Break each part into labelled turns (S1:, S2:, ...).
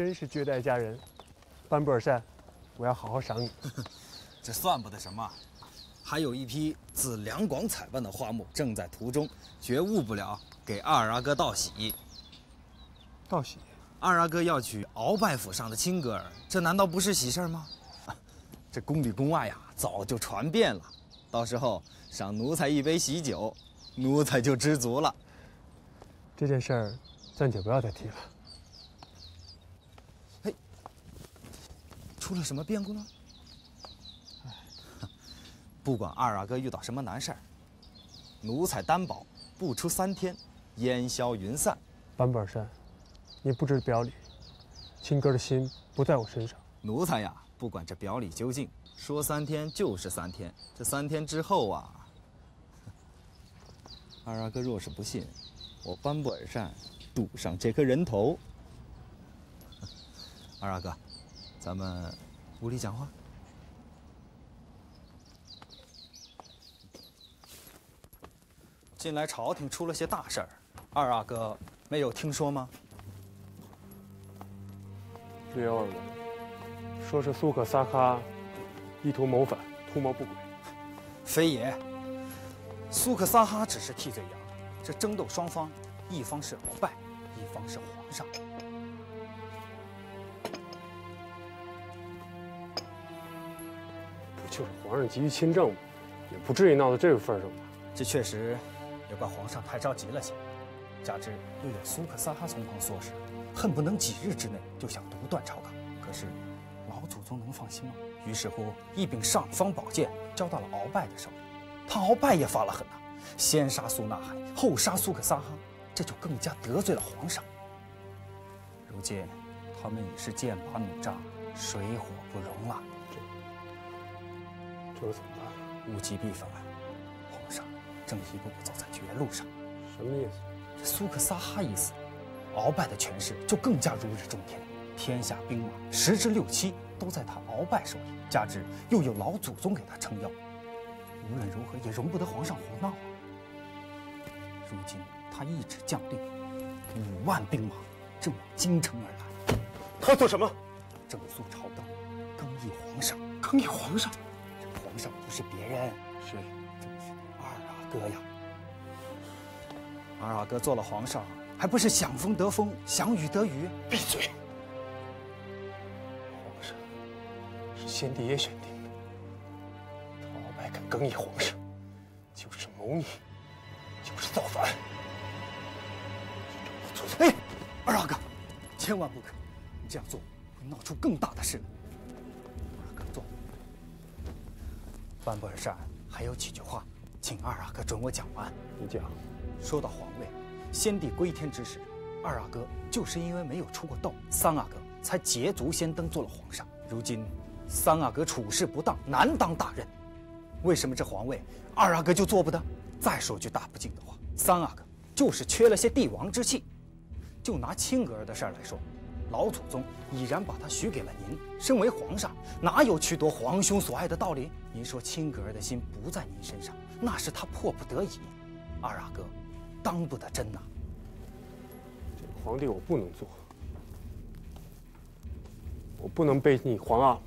S1: 真是绝代佳人，班布尔善，我要好好赏你。
S2: 这算不得什么，还有一批自两广采办的花木正在途中，绝误不了给二阿哥道喜。
S1: 道喜？
S2: 二阿哥要娶鳌拜府上的亲哥儿，这难道不是喜事吗？这宫里宫外呀，早就传遍了。到时候赏奴才一杯喜酒，奴才就知足了。
S1: 这件事儿，暂且不要再提了。
S2: 嘿，出了什么变故呢？不管二阿哥遇到什么难事儿，奴才担保不出3天，烟消云散。
S1: 班布尔善，你不知表里，亲哥的心不在我身上。
S2: 奴才呀，不管这表里究竟，说3天就是3天。这3天之后啊，二阿哥若是不信，我班布尔善赌上这颗人头。二阿哥，咱们屋里讲话。近来朝廷出了些大事儿，二阿哥没有听说吗？
S1: 略有耳闻，说是苏可萨哈意图谋反，图谋不轨。
S2: 非也，苏可萨哈只是替罪羊。这争斗双方，一方是鳌拜，一方是皇上。
S1: 不就是皇上急于亲政吗？也不至于闹到这个份上吧？
S2: 这确实也怪皇上太着急了些，加之又有苏可萨哈从旁唆使，恨不能几日之内就想独断朝纲。可是老祖宗能放心吗？于是乎，一柄尚方宝剑交到了鳌拜的手里。他鳌拜也发了狠呐，先杀苏纳海，后杀苏可萨哈，这就更加得罪了皇上。如今他们已是剑拔弩张，水火不容了。
S1: 这怎么办？
S2: 物极必反，皇上正一步步走在绝路上。
S1: 什么意思？
S2: 这苏可萨哈一死，鳌拜的权势就更加如日中天，天下兵马10之6、7都在他鳌拜手里，加之又有老祖宗给他撑腰，无论如何也容不得皇上胡闹啊！如今他一纸将令，5万兵马正往京城而来。
S1: 他做什么？
S2: 整肃朝纲，更议皇上。
S1: 更议皇上？
S2: 这皇上不是别人，
S1: 谁？
S2: 正是二阿哥呀！二阿哥做了皇上，还不是享风得风，享雨得雨？
S1: 闭嘴！皇上是先帝爷选定的，他鳌拜敢更议皇上，就是谋逆，就是造反。
S2: 哎，二阿哥，千万不可！你这样做会闹出更大的事。二阿哥坐。班布尔善还有几句话，请二阿哥准我讲完。
S1: 你讲。
S2: 说到皇位，先帝归天之时，二阿哥就是因为没有出过斗，三阿哥才捷足先登做了皇上。如今三阿哥处事不当，难当大任，为什么这皇位二阿哥就做不得？再说句大不敬的话，三阿哥就是缺了些帝王之气。就拿亲哥儿的事儿来说，老祖宗已然把他许给了您，身为皇上，哪有去夺皇兄所爱的道理？您说亲哥儿的心不在您身上，那是他迫不得已。二阿哥当不得真呐！
S1: 这个皇帝我不能做，我不能背逆皇阿，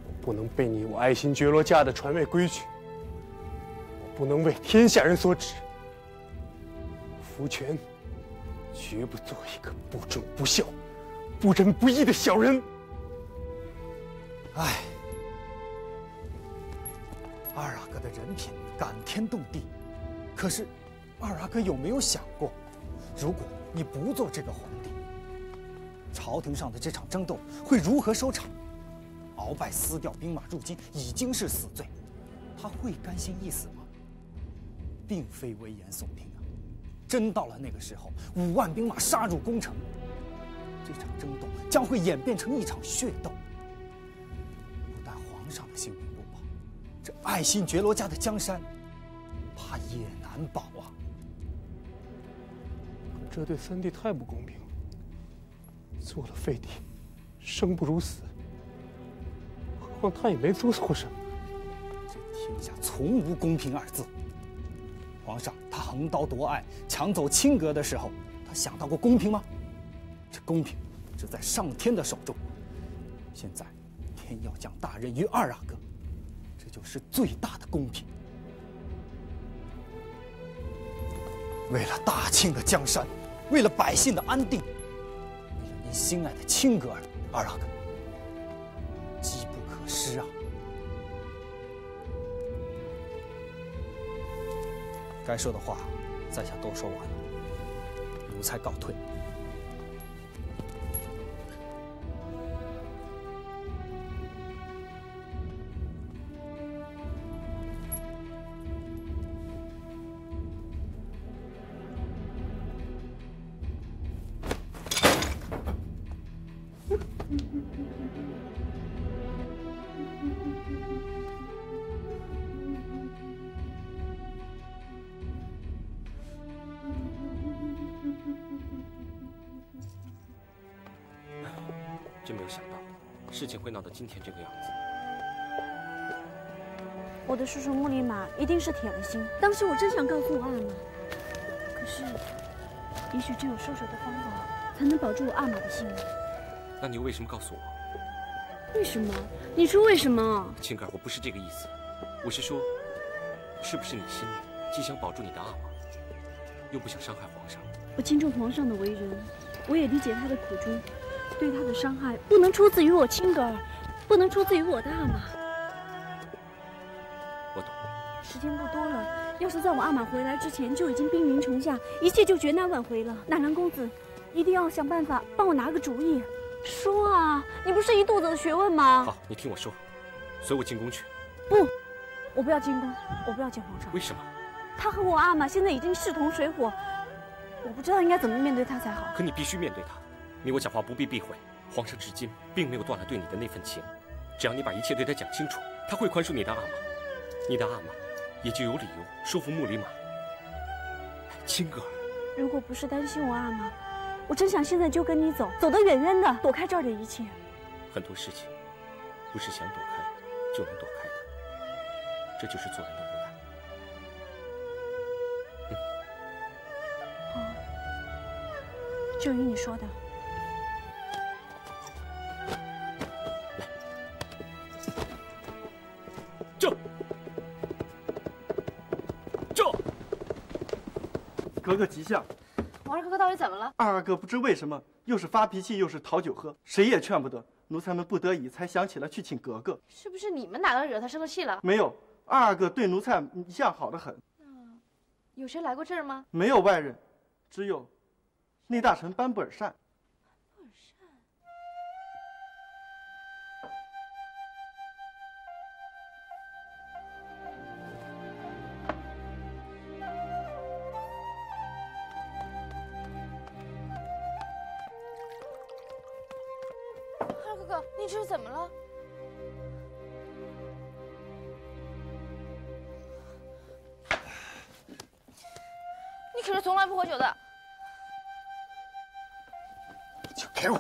S1: 我不能背逆我爱新觉罗家的传位规矩，我不能为天下人所指。福全绝不做一个不忠不孝、不仁不义的小人。
S2: 唉，二阿哥的人品感天动地，可是二阿哥有没有想过，如果你不做这个皇帝，朝廷上的这场争斗会如何收场？鳌拜撕调兵马入京已经是死罪，他会甘心一死吗？并非危言耸听啊！真到了那个时候，5万兵马杀入宫城，这场争斗将会演变成一场血斗。不但皇上的性命不保，这爱新觉罗家的江山，怕也难保啊！
S1: 可这对三弟太不公平了。做了废帝，生不如死。何况他也没做错什么。
S2: 这天下从无公平二字。皇上他横刀夺爱，抢走亲哥的时候，他想到过公平吗？这公平是在上天的手中。现在，天要降大任于二阿哥，这就是最大的公平。为了大清的江山，为了百姓的安定，为了您心爱的亲哥儿，二阿哥，机不可失啊！该说的话，在下都说完了，奴才告退。
S3: 真没有想到，事情会闹到今天这个样子。
S4: 我的叔叔穆里马一定是铁了心。当时我真想告诉我阿玛，可是，也许只有收手的方法，才能保住我阿玛的性命。
S3: 那你为什么告诉我？
S4: 为什么？你说为什么？
S3: 青儿，我不是这个意思，我是说，是不是你心里既想保住你的阿玛，又不想伤害皇上？
S4: 我敬重皇上的为人，我也理解他的苦衷。对他的伤害不能出自于我亲哥儿，不能出自于我的阿玛。
S3: 我懂。
S4: 时间不多了，要是在我阿玛回来之前就已经兵临城下，一切就绝难挽回了。纳兰公子，一定要想办法帮我拿个主意。说啊，你不是一肚子的学问吗？
S3: 好，你听我说，随我进宫去。
S4: 不，我不要进宫，我不要见皇上。
S3: 为什么？
S4: 他和我阿玛现在已经势同水火，我不知道应该怎么面对他才好。
S3: 可你必须面对他。你我讲话不必避讳，皇上至今并没有断了对你的那份情，只要你把一切对他讲清楚，他会宽恕你的阿玛，你的阿玛也就有理由说服穆里马。青哥儿，
S4: 如果不是担心我阿玛，我真想现在就跟你走，走得远远的，躲开这儿的一切。
S3: 很多事情不是想躲开就能躲开的，这就是做人的无奈。
S4: 就如你说的。
S5: 格格吉祥。
S6: 王二哥哥到底怎么了？
S5: 二阿哥不知为什么，又是发脾气，又是讨酒喝，谁也劝不得。奴才们不得已才想起了去请格格。
S6: 是不是你们哪个惹他生了气了？
S5: 没有，二阿哥对奴才一向好得很。
S6: 有谁来过这儿吗？
S5: 没有外人，只有内大臣班布尔善。
S6: 二哥哥，你这是怎么了？你可是从来不喝酒的。
S1: 酒给我！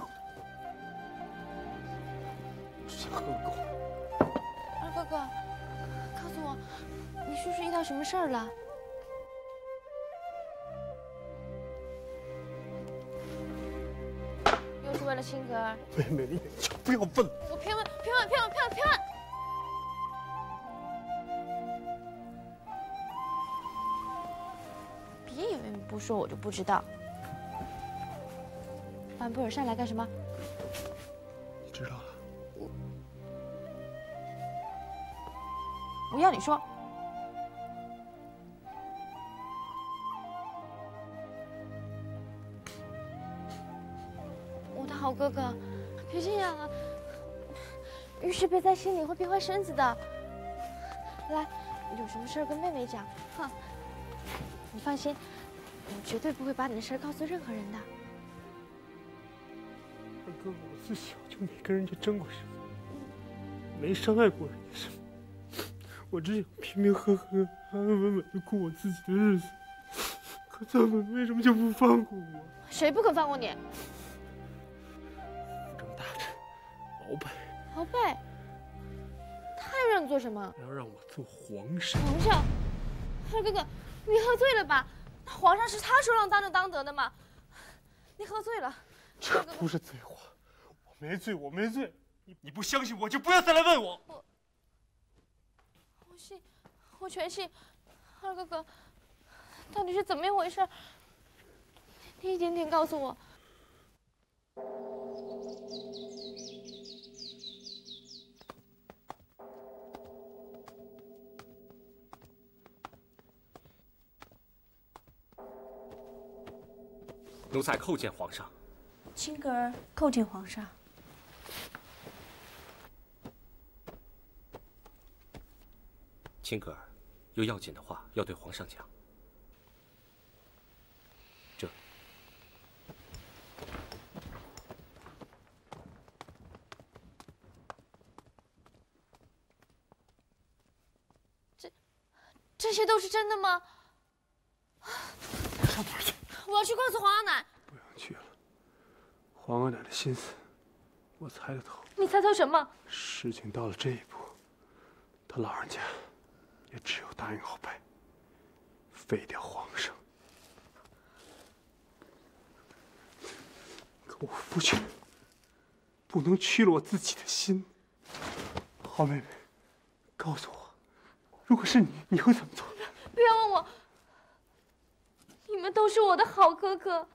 S1: 之前喝过。
S6: 二哥哥，告诉我，你叔叔遇到什么事儿了？又是为了青格儿？
S1: 妹妹的眼睛不要问。
S6: 我偏问，偏问，偏问，偏问，偏问！别以为你不说我就不知道。班布尔善来干什么？
S1: 你知道了。
S6: 我要你说。我的好哥哥，别这样啊！遇事憋在心里会憋坏身子的。来，有什么事儿跟妹妹讲。哼，你放心，我绝对不会把你的事儿告诉任何人的。
S1: 二哥，我自小就没跟人家争过什么，没伤害过人家什么，我只想平平和和、安安稳稳的过我自己的日子。可他们为什么就不放过我？
S6: 谁不肯放过你？
S1: 辅政大臣鳌拜。
S6: 鳌拜，他又让你做什么？
S1: 要让我做皇上。
S6: 皇上，二哥哥，你喝醉了吧？皇上是他说让当就当得的吗？你喝醉了。
S1: 这不是醉话，没罪，我没罪。你不相信我就不要再来问我。
S6: 我信，我全信。二哥哥，到底是怎么一回事？你一点点告诉我。
S3: 奴才叩见皇上。
S4: 青格儿叩见皇上。
S3: 青格儿有要紧的话要对皇上讲。
S6: 这些都是真的吗？
S1: 上哪儿去？
S6: 我要去告诉皇阿奶。
S1: 不用去了，皇阿奶的心思，我猜得透。
S6: 你猜透什么？
S1: 事情到了这一步，他老人家也只有答应鳌拜，废掉皇上。可我夫君不能屈了我自己的心。好妹妹，告诉我，如果是你，你会怎么做？
S6: 不要问我，你们都是我的好哥哥。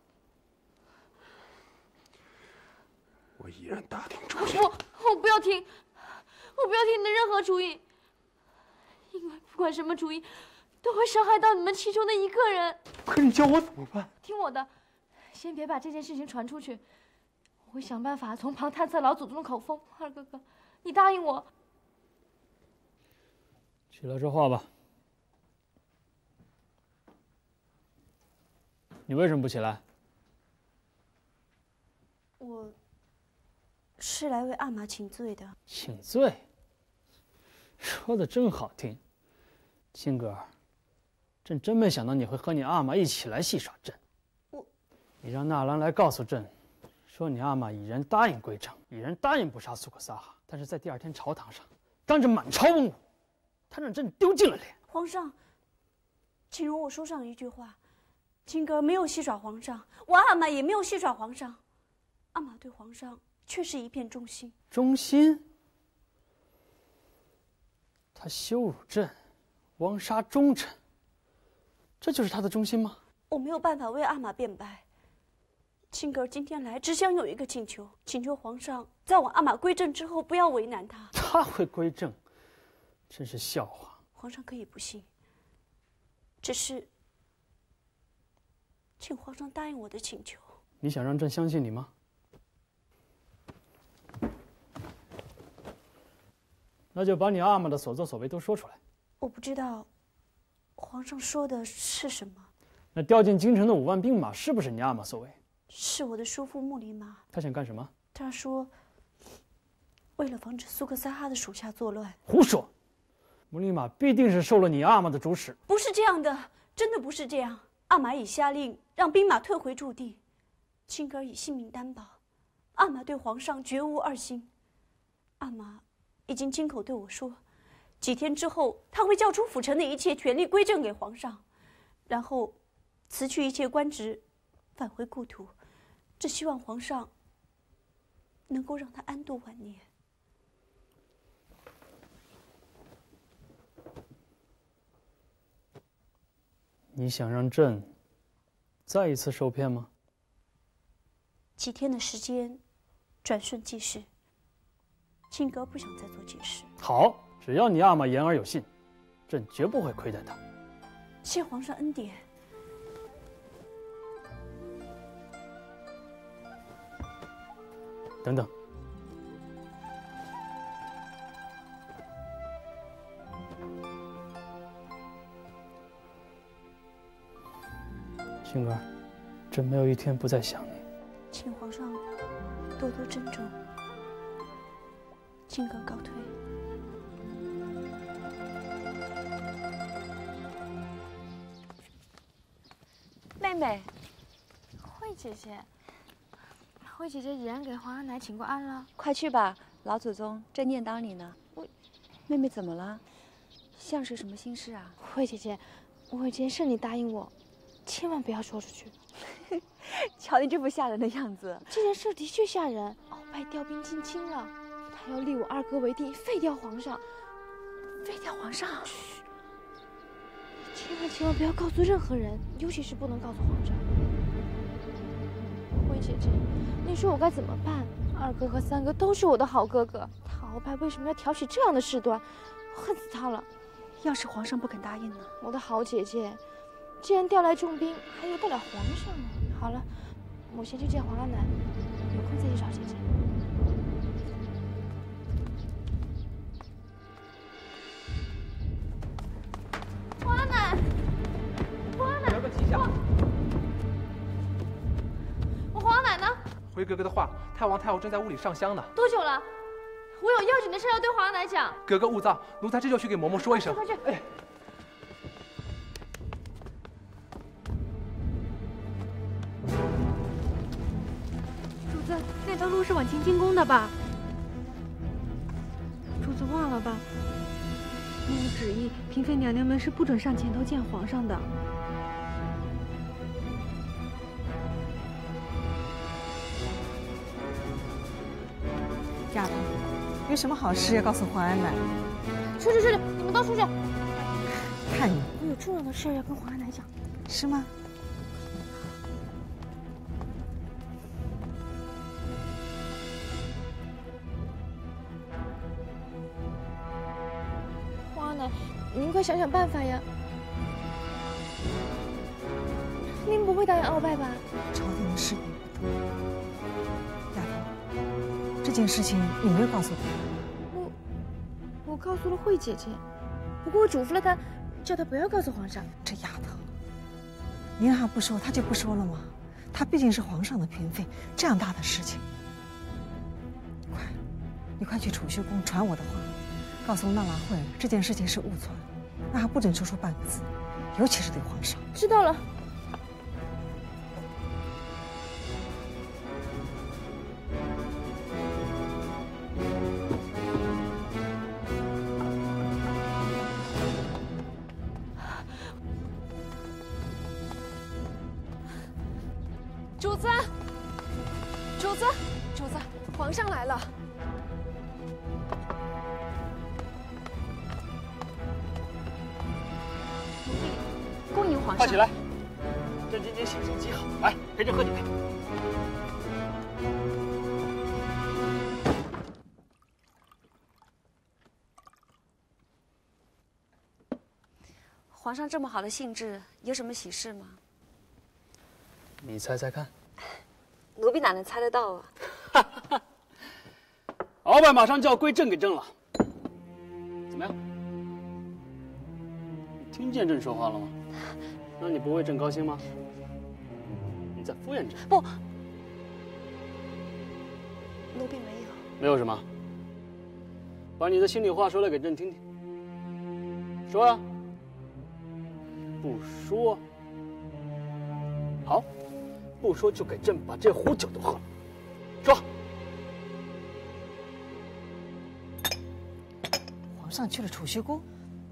S1: 我依然打听主意。
S6: 我不要听，我不要听你的任何主意，因为不管什么主意，都会伤害到你们其中的一个人。
S1: 可你叫我怎么办？
S6: 听我的，先别把这件事情传出去，我会想办法从旁探测老祖宗的口风。二哥哥，你答应我。
S7: 起来说话吧。你为什么不起来？
S4: 我是来为阿玛请罪的。
S7: 请罪？说的真好听。青格儿，朕真没想到你会和你阿玛一起来戏耍朕。你让纳兰来告诉朕，说你阿玛已然答应归正，已然答应不杀苏克萨哈，但是在第二天朝堂上，当着满朝文武，他让朕丢尽了脸。
S4: 皇上，请容我说上一句话。青格儿没有戏耍皇上，我阿玛也没有戏耍皇上，阿玛对皇上却是一片忠心。
S7: 忠心？他羞辱朕，枉杀忠臣，这就是他的忠心吗？
S4: 我没有办法为阿玛辩白。青格儿今天来只想有一个请求，请求皇上在我阿玛归正之后不要为难他。
S7: 他会归正？真是笑话。
S4: 皇上可以不信，只是请皇上答应我的请求。
S7: 你想让朕相信你吗？那就把你阿玛的所作所为都说出来。
S4: 我不知道皇上说的是什么。
S7: 那调进京城的5万兵马是不是你阿玛所为？
S4: 是我的叔父穆里玛。
S7: 他想干什么？
S4: 他说，为了防止苏克萨哈的属下作乱。
S7: 胡说！穆里玛必定是受了你阿玛的主使。
S4: 不是这样的，真的不是这样。阿玛已下令让兵马退回驻地，青格儿以性命担保。阿玛对皇上绝无二心。阿玛已经亲口对我说，几天之后他会交出府城的一切权力归正给皇上，然后辞去一切官职，返回故土。只希望皇上能够让他安度晚年。
S7: 你想让朕再一次受骗吗？
S4: 几天的时间，转瞬即逝。青格不想再做解释。
S7: 好，只要你阿玛言而有信，朕绝不会亏待他。
S4: 谢皇上恩典。
S7: 等等，青格儿，朕没有一天不再想你。
S4: 请皇上多多珍重。青格告退。
S6: 妹妹，慧姐姐，慧姐姐已然给皇阿奶请过安了。
S8: 快去吧，老祖宗正念叨你呢。妹妹怎么了？像是什么心事啊？
S6: 慧姐姐，我有件事你答应我，千万不要说出去。
S8: 瞧你这副吓人的样子。
S6: 这件事的确吓人。鳌拜调兵进京了，他要立我二哥为帝，废掉皇上。
S8: 废掉皇上？
S6: 嘘，千万不要告诉任何人，尤其是不能告诉皇上。慧姐姐，你说我该怎么办？二哥和三哥都是我的好哥哥，他鳌拜为什么要挑起这样的事端？我恨死他了！
S8: 要是皇上不肯答应呢？
S6: 我的好姐姐，既然调来重兵，还由得了皇上吗？好了，我先去见皇阿奶，有空再去找姐姐。皇阿奶，皇阿奶，
S9: 有个吉祥。
S6: 我皇阿奶呢？
S9: 回哥哥的话，太王太后正在屋里上香呢。
S6: 多久了？我有要紧的事要对皇阿奶讲。
S9: 哥哥勿躁，奴才这就去给嬷嬷说一声。
S6: 快去！
S9: 哎。
S4: 主子，那条路是往乾清宫的吧？主子忘了吧？那个旨意，嫔妃娘娘们是不准上前头见皇上的。
S8: 丫头，有什么好事要告诉皇安奶？
S6: 出去，你们都出去。
S8: 看你，
S6: 我有重要的事要跟皇阿奶讲。
S8: 是吗？
S6: 皇阿奶，您快想想办法呀！您不会答应鳌拜吧？
S8: 朝廷的事宜不多。丫头，这件事情你没有告诉他？
S6: 我告诉了慧姐姐，不过我嘱咐了她，叫她不要告诉皇上。
S8: 这丫头，你让她不说，她就不说了吗？她毕竟是皇上的嫔妃，这样大的事情，你快去储蓄宫传我的话，告诉纳兰慧儿这件事情是误传，让她不准说出半个字，尤其是对皇上。
S6: 知道了。
S10: 主子，皇上来了。
S8: 奴婢恭迎皇上。
S7: 快起来！朕今天心情极好，来陪朕喝几杯。
S8: 皇上这么好的兴致，有什么喜事吗？
S7: 你猜猜看。
S8: 奴婢哪能猜得到啊？
S7: 鳌拜马上就要归朕给朕了，怎么样？你听见朕说话了吗？那你不为朕高兴吗？你在敷衍朕？
S8: 不，奴婢没有。
S7: 没有什么？把你的心里话说来给朕听听。说啊！不说，好。不说就给朕把这壶酒都喝了。说。
S8: 皇上去了储蓄宫，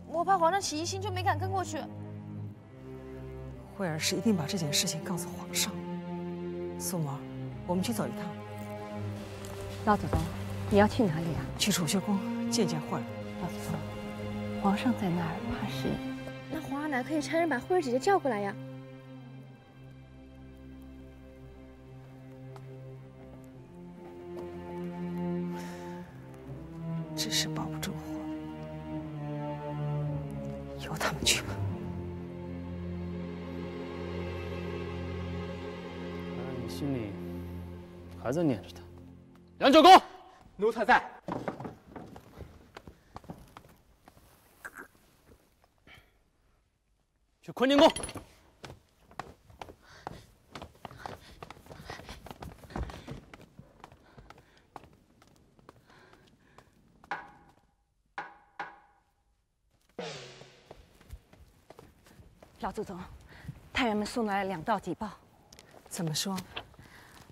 S6: 我怕皇上起疑心，就没敢跟过去。
S8: 慧儿是一定把这件事情告诉皇上。素嬷，我们去走一趟。
S10: 老祖宗，你要去哪里啊？
S8: 去储蓄宫见见慧儿。
S10: 老祖宗，皇上在那儿，怕是……
S6: 那皇阿奶可以差人把慧儿姐姐叫过来呀。
S8: 只是保不住火，由他们去吧。
S7: 看来你心里还在念着他。杨九公，
S9: 奴才在。
S7: 去坤宁宫。
S10: 老祖宗，太原们送来了2道急报。
S8: 怎么说？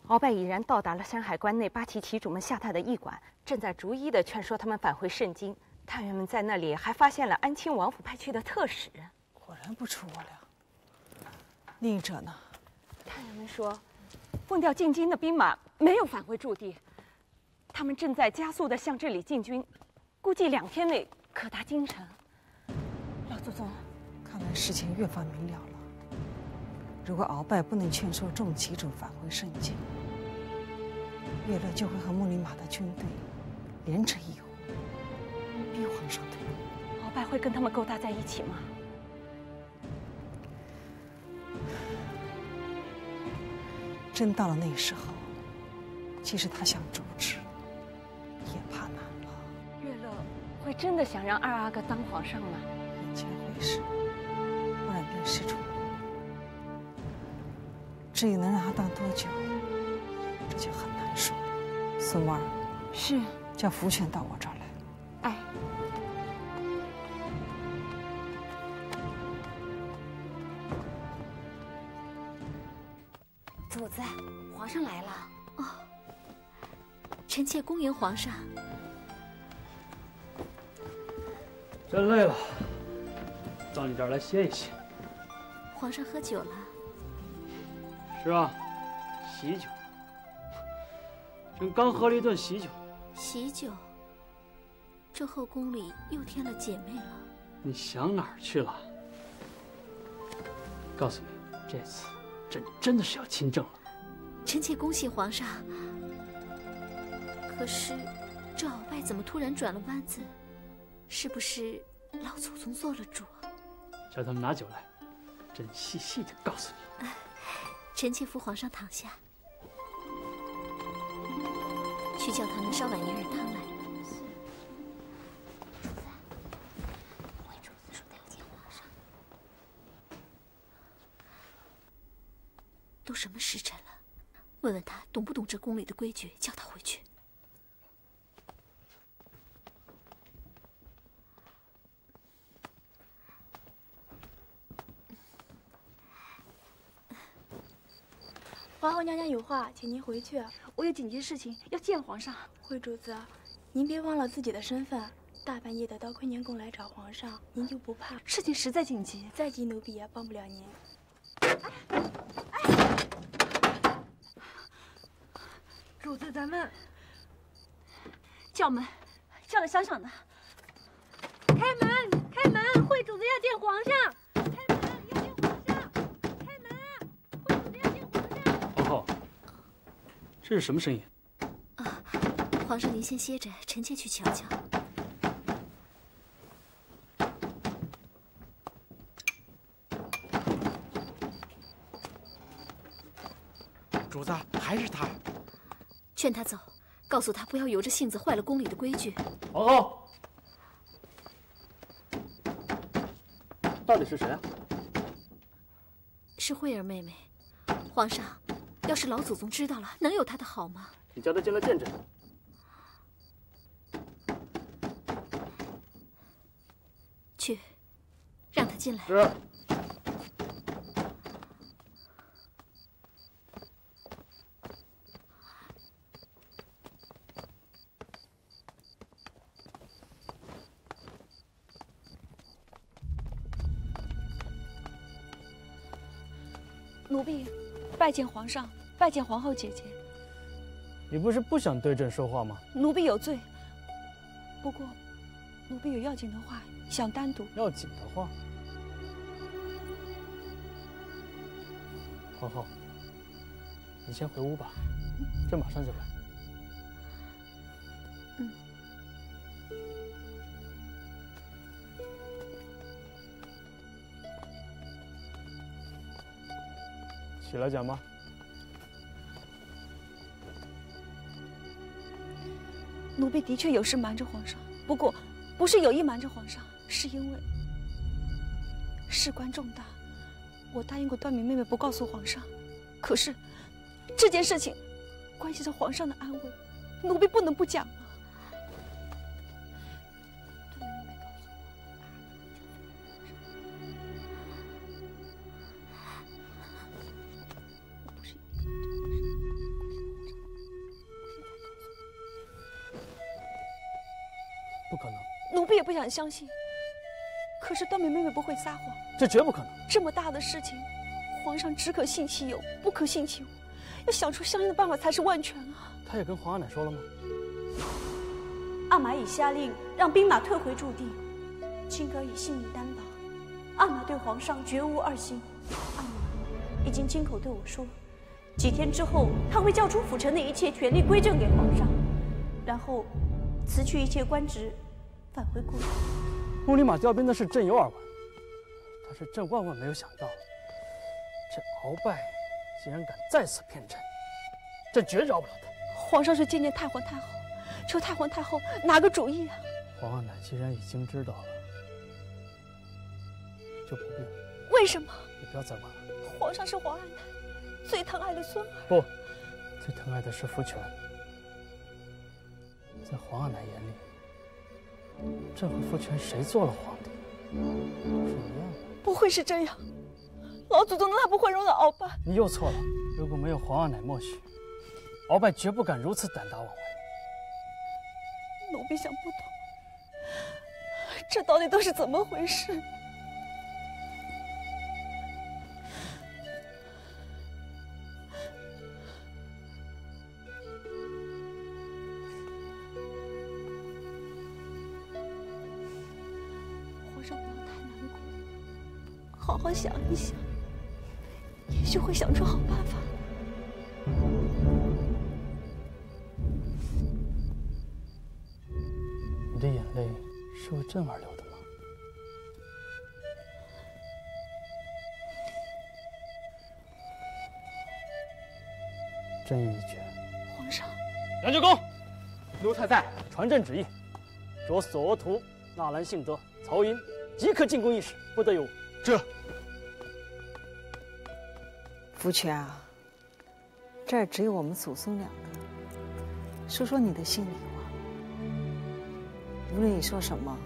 S10: 鳌拜已然到达了山海关内八旗旗主们下榻的驿馆，正在逐一的劝说他们返回盛京。太原们在那里还发现了安亲王府派去的特使，
S8: 果然不出我料。另一者呢？
S10: 太原们说，奉调进京的兵马没有返回驻地，他们正在加速地向这里进军，估计2天内可达京城。老祖宗，
S8: 看来事情越发明了了。如果鳌拜不能劝说众旗主返回盛京，乐乐就会和木里玛的军队连成一伙，逼皇上退步。
S10: 鳌拜会跟他们勾搭在一起吗？
S8: 真到了那时候，即使他想阻止，也怕难了。
S10: 乐乐会真的想让二阿哥当皇上吗？
S8: 眼前会是，不然便是出。至于能让他当多久，这就很难说。孙婉儿，
S10: 是，
S8: 叫福全到我这儿来。
S10: 哎。
S4: 主子，皇上来了。哦，臣妾恭迎皇上。
S7: 真累了，到你这儿来歇一歇。
S4: 皇上喝酒了？
S7: 是啊，喜酒。朕刚喝了一顿喜酒。
S4: 喜酒？这后宫里又添了姐妹了。
S7: 你想哪儿去了？告诉你，这次朕真的是要亲政了。
S4: 臣妾恭喜皇上。可是，这鳌拜怎么突然转了弯子？是不是老祖宗做了主？
S7: 叫他们拿酒来，朕细细的告诉你。
S4: 臣妾扶皇上躺下，去叫他们烧碗银耳汤来。主子，回主子说他要见皇上。都什么时辰了？问问他懂不懂这宫里的规矩，叫他回去。
S11: 皇后娘娘有话，请您回去。
S4: 我有紧急事情要见皇上。
S11: 惠主子，您别忘了自己的身份。大半夜的到坤宁宫来找皇上，您就不怕？
S4: 事情实在紧急，
S11: 再急奴婢也帮不了您。
S4: 主子，咱们叫门，叫得响响的。开门，开门！惠主子要见皇上。开门，要见皇上。开门啊！惠主子要见皇上。
S7: 皇后，这是什么声音？
S4: 啊，皇上您先歇着，臣妾去瞧瞧。
S12: 主子，还是他。
S4: 劝他走，告诉他不要由着性子坏了宫里的规矩。
S7: 皇后，到底是谁啊？
S4: 是慧儿妹妹。皇上，要是老祖宗知道了，能有他的好吗？
S7: 你叫他进来见朕。
S4: 去，让他进来。
S7: 是。
S11: 奴婢拜见皇上，拜见皇后姐姐。
S7: 你不是不想对朕说话吗？
S11: 奴婢有罪，不过奴婢有要紧的话想单独。
S7: 要紧的话？皇后，你先回屋吧，朕马上就来。
S11: 嗯。
S7: 起来讲吧。
S11: 奴婢的确有事瞒着皇上，不过不是有意瞒着皇上，是因为事关重大。我答应过端敏妹妹不告诉皇上，可是这件事情关系着皇上的安危，奴婢不能不讲啊。
S7: 不可能，
S11: 奴婢也不想相信。可是端敏妹妹不会撒谎，
S7: 这绝不可能。
S11: 这么大的事情，皇上只可信其有，不可信其无。要想出相应的办法才是万全啊！
S7: 他也跟皇阿奶说了吗？
S4: 阿玛已下令让兵马退回驻地，青哥已性命担保。阿玛对皇上绝无二心。阿玛已经亲口对我说，几天之后他会交出府城的一切权力归正给皇上，然后辞去一切官职，返回故土。
S7: 穆里玛调兵的是朕有耳闻，但是朕万万没有想到，这鳌拜竟然敢再次骗朕，朕绝饶不了他。
S11: 皇上是纪念太皇太后，求太皇太后拿个主意啊！
S7: 皇阿奶既然已经知道了，就不必了。
S11: 为什么？
S7: 你不要再问了。
S11: 皇上是皇阿奶最疼爱的孙儿。
S7: 不，最疼爱的是福全。在皇阿奶眼里，朕和福全谁做了皇帝，是一样的。
S11: 不会是这样，老祖宗那不会容忍鳌拜。
S7: 你又错了。如果没有皇阿奶默许，鳌拜绝不敢如此胆大妄为。
S11: 奴婢想不通，这到底都是怎么回事？皇上不要太难过，好好想一想，也许会想出好办法。
S7: 你的眼泪是为朕而流的吗？朕意已决。
S11: 皇上，
S7: 杨九公，
S9: 奴才在。
S7: 传朕旨意，着索额图纳兰性德、曹寅即刻进宫议事，不得有误。
S1: 这。
S8: 福全啊，这儿只有我们祖宗两个，说说你的心里话。无论你说什么，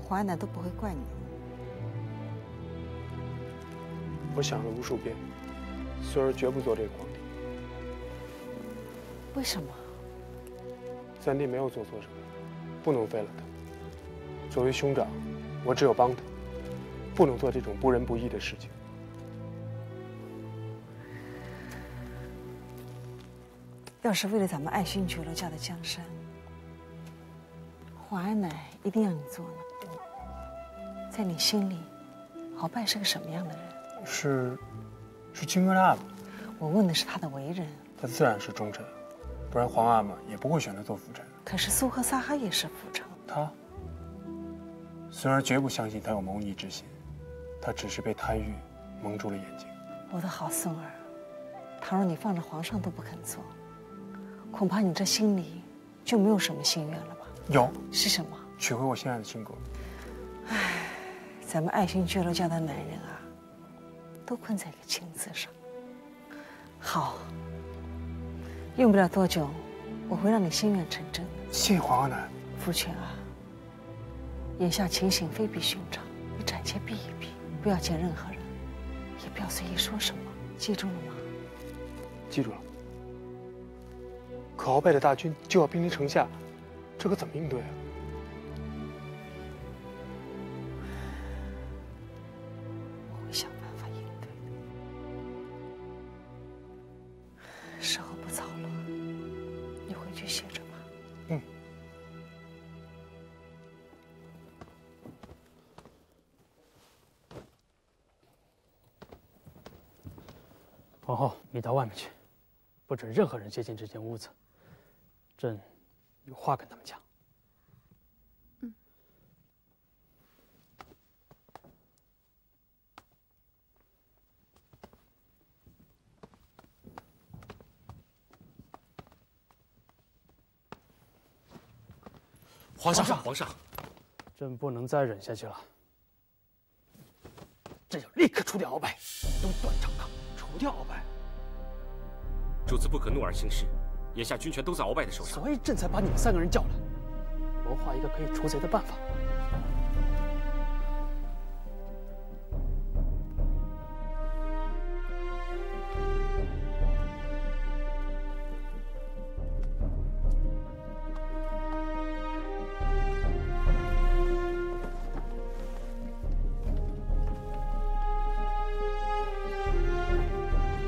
S8: 皇阿奶都不会怪你的。
S1: 我想了无数遍，孙儿绝不做这个皇帝。
S8: 为什么？
S1: 三弟没有做错什么，不能废了他。作为兄长，我只有帮他，不能做这种不仁不义的事情。
S8: 要是为了咱们爱新觉罗家的江山，皇阿奶一定要你做呢。在你心里，鳌拜是个什么样的人？是
S1: 亲哥的阿玛。
S8: 我问的是他的为人。
S1: 他自然是忠臣，不然皇阿玛也不会选他做辅臣。
S8: 可是苏和撒哈也是辅臣。
S1: 孙儿绝不相信他有谋逆之心，他只是被贪欲蒙住了眼睛。
S8: 我的好孙儿，倘若你放着皇上都不肯做，恐怕你这心里就没有什么心愿了吧？
S1: 有。
S8: 是什么？
S1: 娶回我心爱的亲哥。
S8: 唉，咱们爱新觉罗家的男人啊，都困在一个情字上。好，用不了多久，我会让你心愿成真的。
S1: 谢皇阿奶。
S8: 福全啊，眼下情形非比寻常，你暂且避一避，不要见任何人，也不要随意说什么，记住了吗？
S1: 记住了。可鳌拜的大军就要兵临城下，这可怎么应对啊？
S8: 我会想办法应对的。时候不早了，你回去歇着吧。
S1: 嗯。
S7: 皇后，你到外面去，不准任何人接近这间屋子。朕有话跟他们讲。
S3: 皇上，皇上，
S7: 朕不能再忍下去了。朕要立刻除掉鳌拜，都断长康。
S12: 除掉鳌拜？
S3: 主子不可怒而行事，眼下军权都在鳌拜的手上，
S7: 所以朕才把你们3个人叫来，谋划一个可以除贼的办法。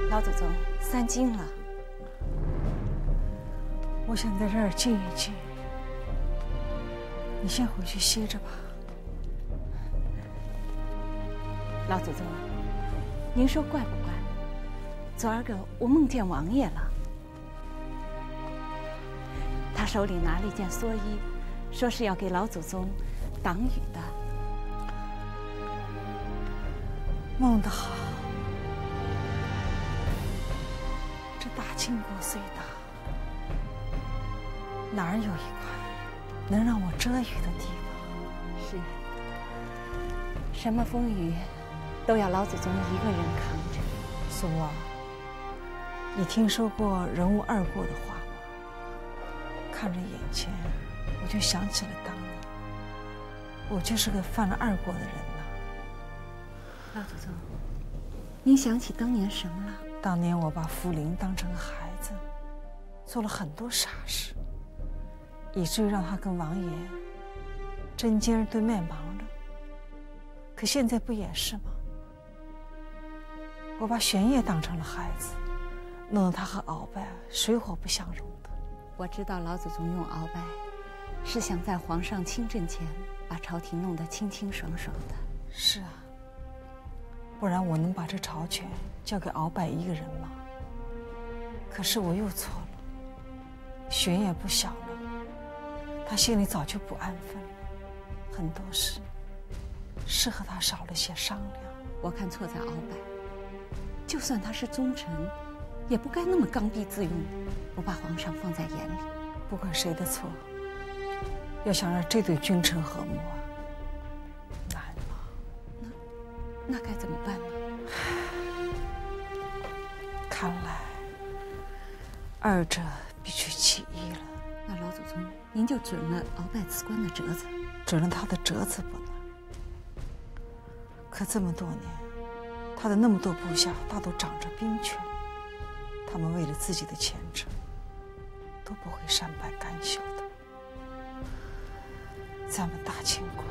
S10: 老祖宗，3更了。
S8: 我想在这儿静一静，你先回去歇着吧。
S10: 老祖宗，您说怪不怪？昨儿个我梦见王爷了，他手里拿了一件蓑衣，说是要给老祖宗挡雨的。
S8: 梦得好，这大清国虽大，哪儿有一块能让我遮雨的地方？
S10: 是，什么风雨都要老祖宗一个人扛着。
S8: 苏儿，你听说过人无二过的话吗？看着眼前，我就想起了当年，我就是个犯了二过的人呐。
S10: 老祖宗，您想起当年什么了？
S8: 当年我把福临当成孩子，做了很多傻事，以至于让他跟王爷针尖对麦芒了。可现在不也是吗？我把玄烨当成了孩子，弄得他和鳌拜水火不相容的。
S10: 我知道老祖宗用鳌拜，是想在皇上亲政前把朝廷弄得清清爽爽的。
S8: 是啊，不然我能把这朝权交给鳌拜一个人吗？可是我又错了，玄烨不小了，他心里早就不安分了，很多事是和他少了些商量。
S10: 我看错在鳌拜，就算他是忠臣，也不该那么刚愎自用，不把皇上放在眼里。
S8: 不管谁的错，要想让这对君臣和睦啊，难了。
S10: 那该怎么办呢？
S8: 看来二者必须其一了。
S10: 那老祖宗，您就准了鳌拜辞官的折子？
S8: 准了他的折子不难，可这么多年，他的那么多部下大都掌着兵权，他们为了自己的前程，都不会善罢甘休的。咱们大清国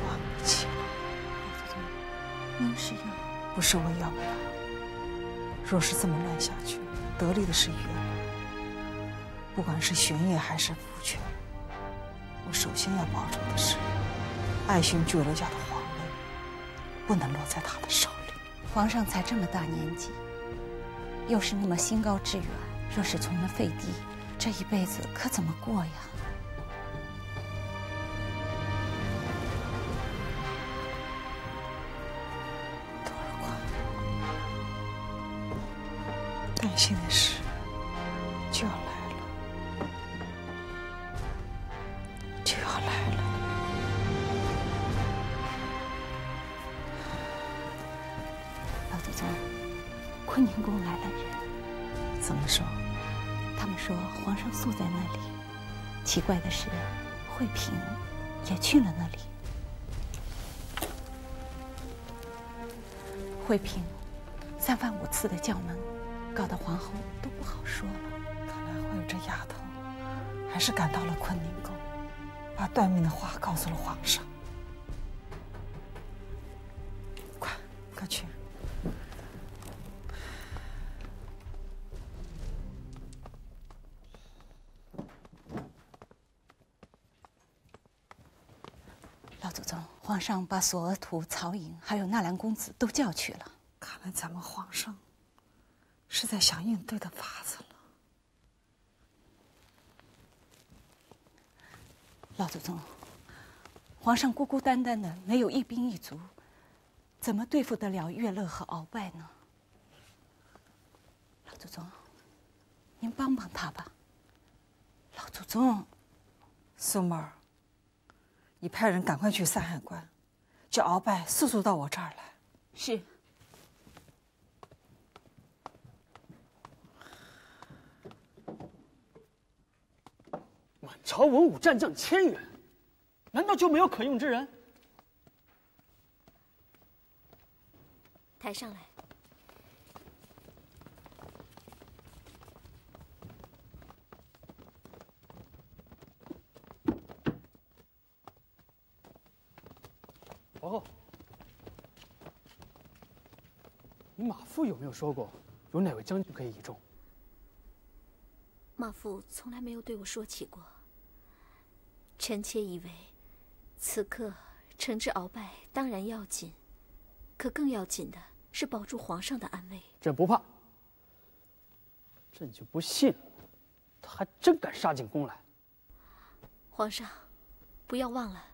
S8: 亡不起了。
S10: 老祖宗，您是要？
S8: 不是我要不要，若是这么乱下去，得利的是越国，不管是玄烨还是福全，我首先要保住的是爱新觉罗家的皇位，不能落在他的手里。
S10: 皇上才这么大年纪，又是那么心高志远，若是从了废帝，这一辈子可怎么过呀？
S8: 多尔衮，担心的事就要来了，就要来了。
S10: 老祖宗，坤宁宫来了人。
S8: 怎么说？
S10: 他们说皇上宿在那里。奇怪的是，惠嫔也去了那里。惠嫔三番五次的叫门，搞得皇后都不好说了。
S8: 看来惠儿这丫头还是赶到了坤宁宫，把段命的话告诉了皇上。快去！
S10: 老祖宗，皇上把索额图、曹颖还有纳兰公子都叫去了。
S8: 看来咱们皇上是在想应对的法子了。
S10: 老祖宗，皇上孤孤单单的，没有一兵一卒，怎么对付得了乐乐和鳌拜呢？老祖宗，您帮帮他吧。老祖宗，
S8: 苏沫儿，你派人赶快去山海关，叫鳌拜速速到我这儿来。
S10: 是。
S7: 满朝文武战将千员，难道就没有可用之人？
S4: 抬上来。
S7: 皇后，你马父有没有说过有哪位将军可以倚重？
S4: 马
S13: 马父从来没有对我说起过。臣妾以为，此刻惩治鳌拜当然要紧，可更要紧的是保住皇上的安危。
S7: 朕不怕，朕就不信了，他还真敢杀进宫来。
S13: 皇上，不要忘了，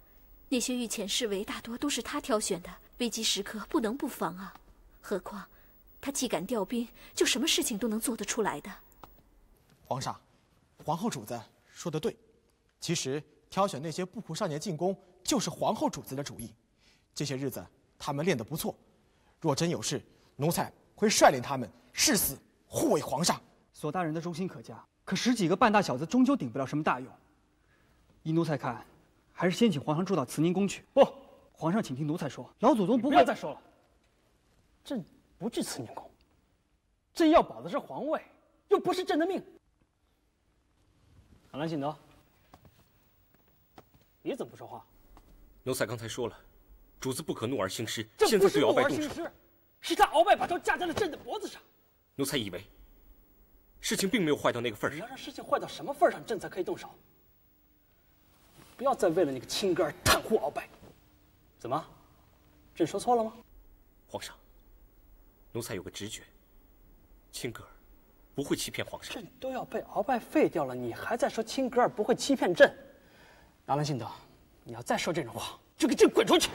S13: 那些御前侍卫大多都是他挑选的，危急时刻不能不防啊。何况，他既敢调兵，就什么事情都能做得出来的。
S12: 皇上，皇后主子说得对，其实挑选那些不苦少年进宫，就是皇后主子的主意。这些日子他们练得不错，若真有事，奴才会率领他们誓死护卫皇上。
S2: 索大人的忠心可嘉，可10几个半大小子终究顶不了什么大用。依奴才看，还是先请皇上住到慈宁宫去。
S7: 不，
S2: 皇上，请听奴才说，老祖宗不会。
S7: 不要再说了，朕不去慈宁宫，朕要保的是皇位，又不是朕的命。阿兰信德，你怎么不说话？
S3: 奴才刚才说了，主子不可怒而兴师，
S7: 这
S3: 现在对鳌拜动手，
S7: 是他鳌拜把刀架在了朕的脖子上。
S3: 奴才以为事情并没有坏到那个份上。
S7: 你要让事情坏到什么份上，朕才可以动手？不要再为了那个亲哥儿袒护鳌拜。怎么，朕说错了吗？
S3: 皇上，奴才有个直觉，亲哥儿不会欺骗皇上。
S7: 朕都要被鳌拜废掉了，你还在说亲哥儿不会欺骗朕？达兰信德，你要再说这种话，就给朕滚出去！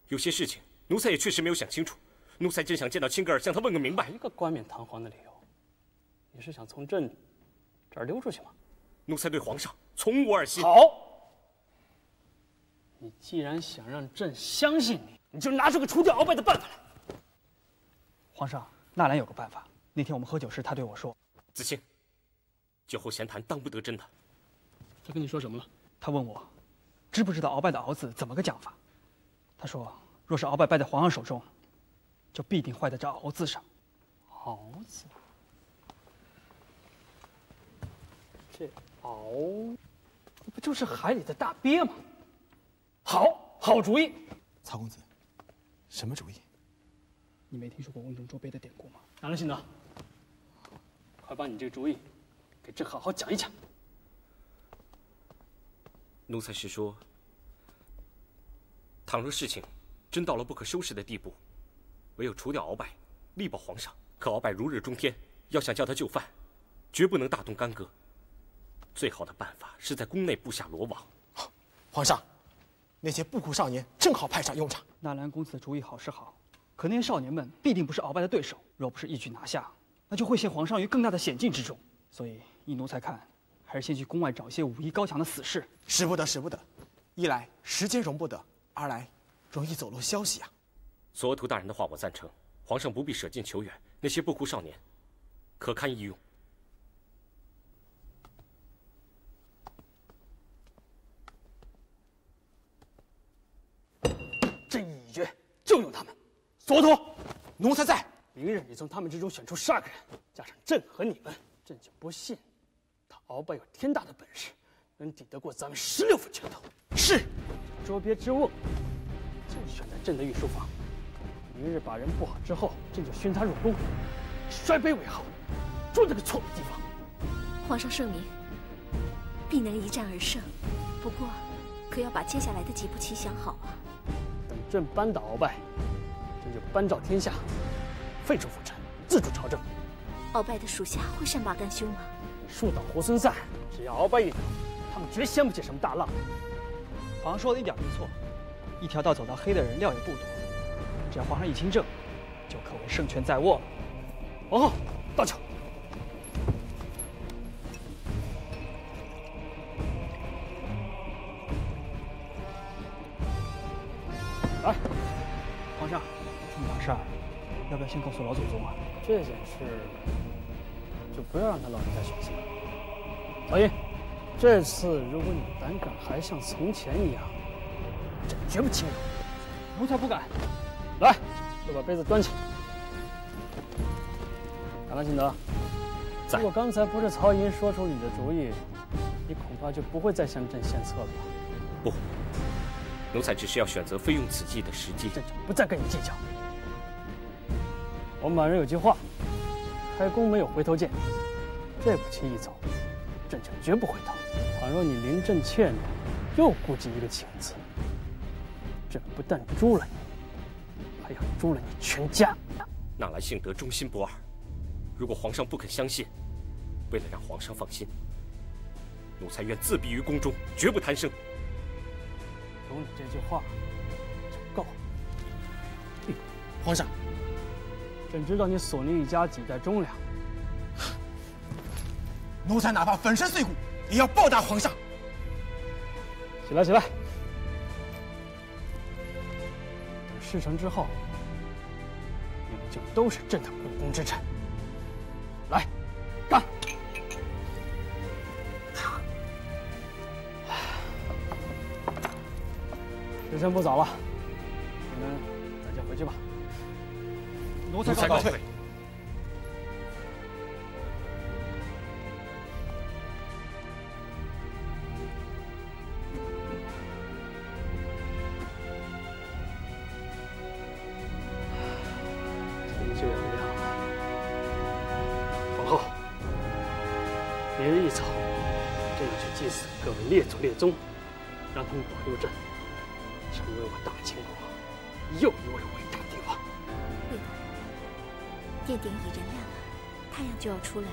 S3: 有些事情，奴才也确实没有想清楚。奴才真想见到亲哥儿，向他问个明白。
S7: 一个冠冕堂皇的理由，你是想从朕这儿溜出去吗？
S3: 奴才对皇上从无二心。
S7: 好，你既然想让朕相信你，你就拿出个除掉鳌拜的办法来。
S2: 皇上，纳兰有个办法。那天我们喝酒时，他对我说：“
S3: 子清，酒后闲谈当不得真的。”
S7: 他跟你说什么了？
S2: 他问我，知不知道鳌拜的鳌字怎么个讲法？他说，若是鳌拜败在皇上手中，就必定坏在这鳌字上。
S7: 鳌字，这鳌，不就是海里的大鳖吗？好主意。
S12: 曹公子，什么主意？
S2: 你没听说过瓮中捉鳖的典故吗？
S7: 拿来信德，快把你这个主意给朕好好讲一讲。
S3: 奴才是说，倘若事情真到了不可收拾的地步，唯有除掉鳌拜，力保皇上。可鳌拜如日中天，要想叫他就范，绝不能大动干戈。最好的办法是在宫内布下罗网。
S12: 皇上，那些不苦少年正好派上用场。
S2: 纳兰公子的主意好是好，可那些少年们必定不是鳌拜的对手，若不是一举拿下，那就会陷皇上于更大的险境之中。所以依奴才看，还是先去宫外找一些武艺高强的死士。
S12: 使不得，使不得。一来时间容不得，二来容易走漏消息啊。
S3: 索额图大人的话我赞成，皇上不必舍近求远，那些不苦少年可堪一用。
S7: 朕已决，就用他们。索额图，
S12: 奴才在。
S7: 明日你从他们之中选出12个人，加上朕和你们，朕就不信他鳌拜有天大的本事，能抵得过咱们16副拳头。
S12: 是。
S7: 捉鳖之瓮就选在朕的御书房。明日把人布好之后，朕就宣他入宫，摔杯为号，捉那个错误地方。
S13: 皇上圣明，必能一战而胜。不过，可要把接下来的几步棋想好啊。
S7: 等朕扳倒鳌拜，朕就颁诏天下，废除辅臣，自主朝政。
S13: 鳌拜的属下会善罢甘休吗？
S7: 树倒猢狲散，只要鳌拜一倒，他们绝掀不起什么大浪。
S2: 皇上说的一点没错，一条道走到黑的人料也不多。只要皇上一亲政，就可谓胜券在握了。
S7: 皇后，到酒。来，
S2: 皇上，这么大事儿，要不要先告诉老祖宗啊？
S7: 这件事就不要让他老人家选择。曹英，这次如果你胆敢还像从前一样，朕绝不轻饶。
S2: 奴才不敢。
S7: 来，就把杯子端起。达拉辛德，如果刚才不是曹寅说出你的主意，你恐怕就不会再向朕献策了吧？
S3: 不，奴才只是要选择非用此计的时机。
S7: 朕就不再跟你计较。我满人有句话：开弓没有回头箭。这步棋一走，朕就绝不回头。倘若你临阵怯懦，又顾及一个情字，朕不但诛了你，还要诛了你全家。
S3: 纳兰性德忠心不二，如果皇上不肯相信，为了让皇上放心，奴才愿自毙于宫中，绝不贪生。
S7: 有你这句话就够了。
S12: 皇上，
S7: 朕知道你索尼一家几代忠良，
S12: 奴才哪怕粉身碎骨，也要报答皇上。
S7: 起来，起来！等事成之后，你们就都是朕的股肱之臣。来，干！时辰不早了，你们赶紧回去吧。
S12: 奴才告退。
S1: 天就要亮了，皇后，明日一早，朕要去祭祀各位列祖列宗，让他们保佑朕成为我大秦国又一位伟大帝王。
S13: 会的，殿顶已人亮了，太阳就要出来了。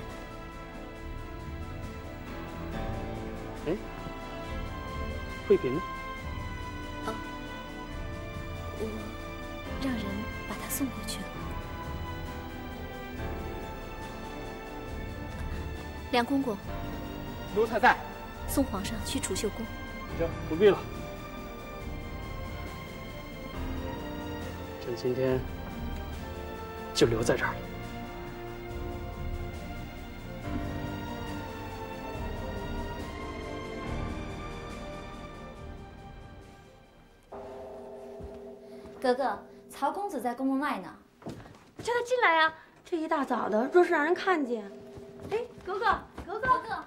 S1: 哎，惠嫔呢？
S13: 哦，我让人把她送过去了。梁公公，
S9: 奴才在。
S13: 送皇上去储秀宫。
S1: 行，不必了。朕今天就留在这儿。
S14: 格格，曹公子在宫门外呢。
S6: 叫他进来呀！这一大早的，若是让人看见，哎，格格，格格，格格。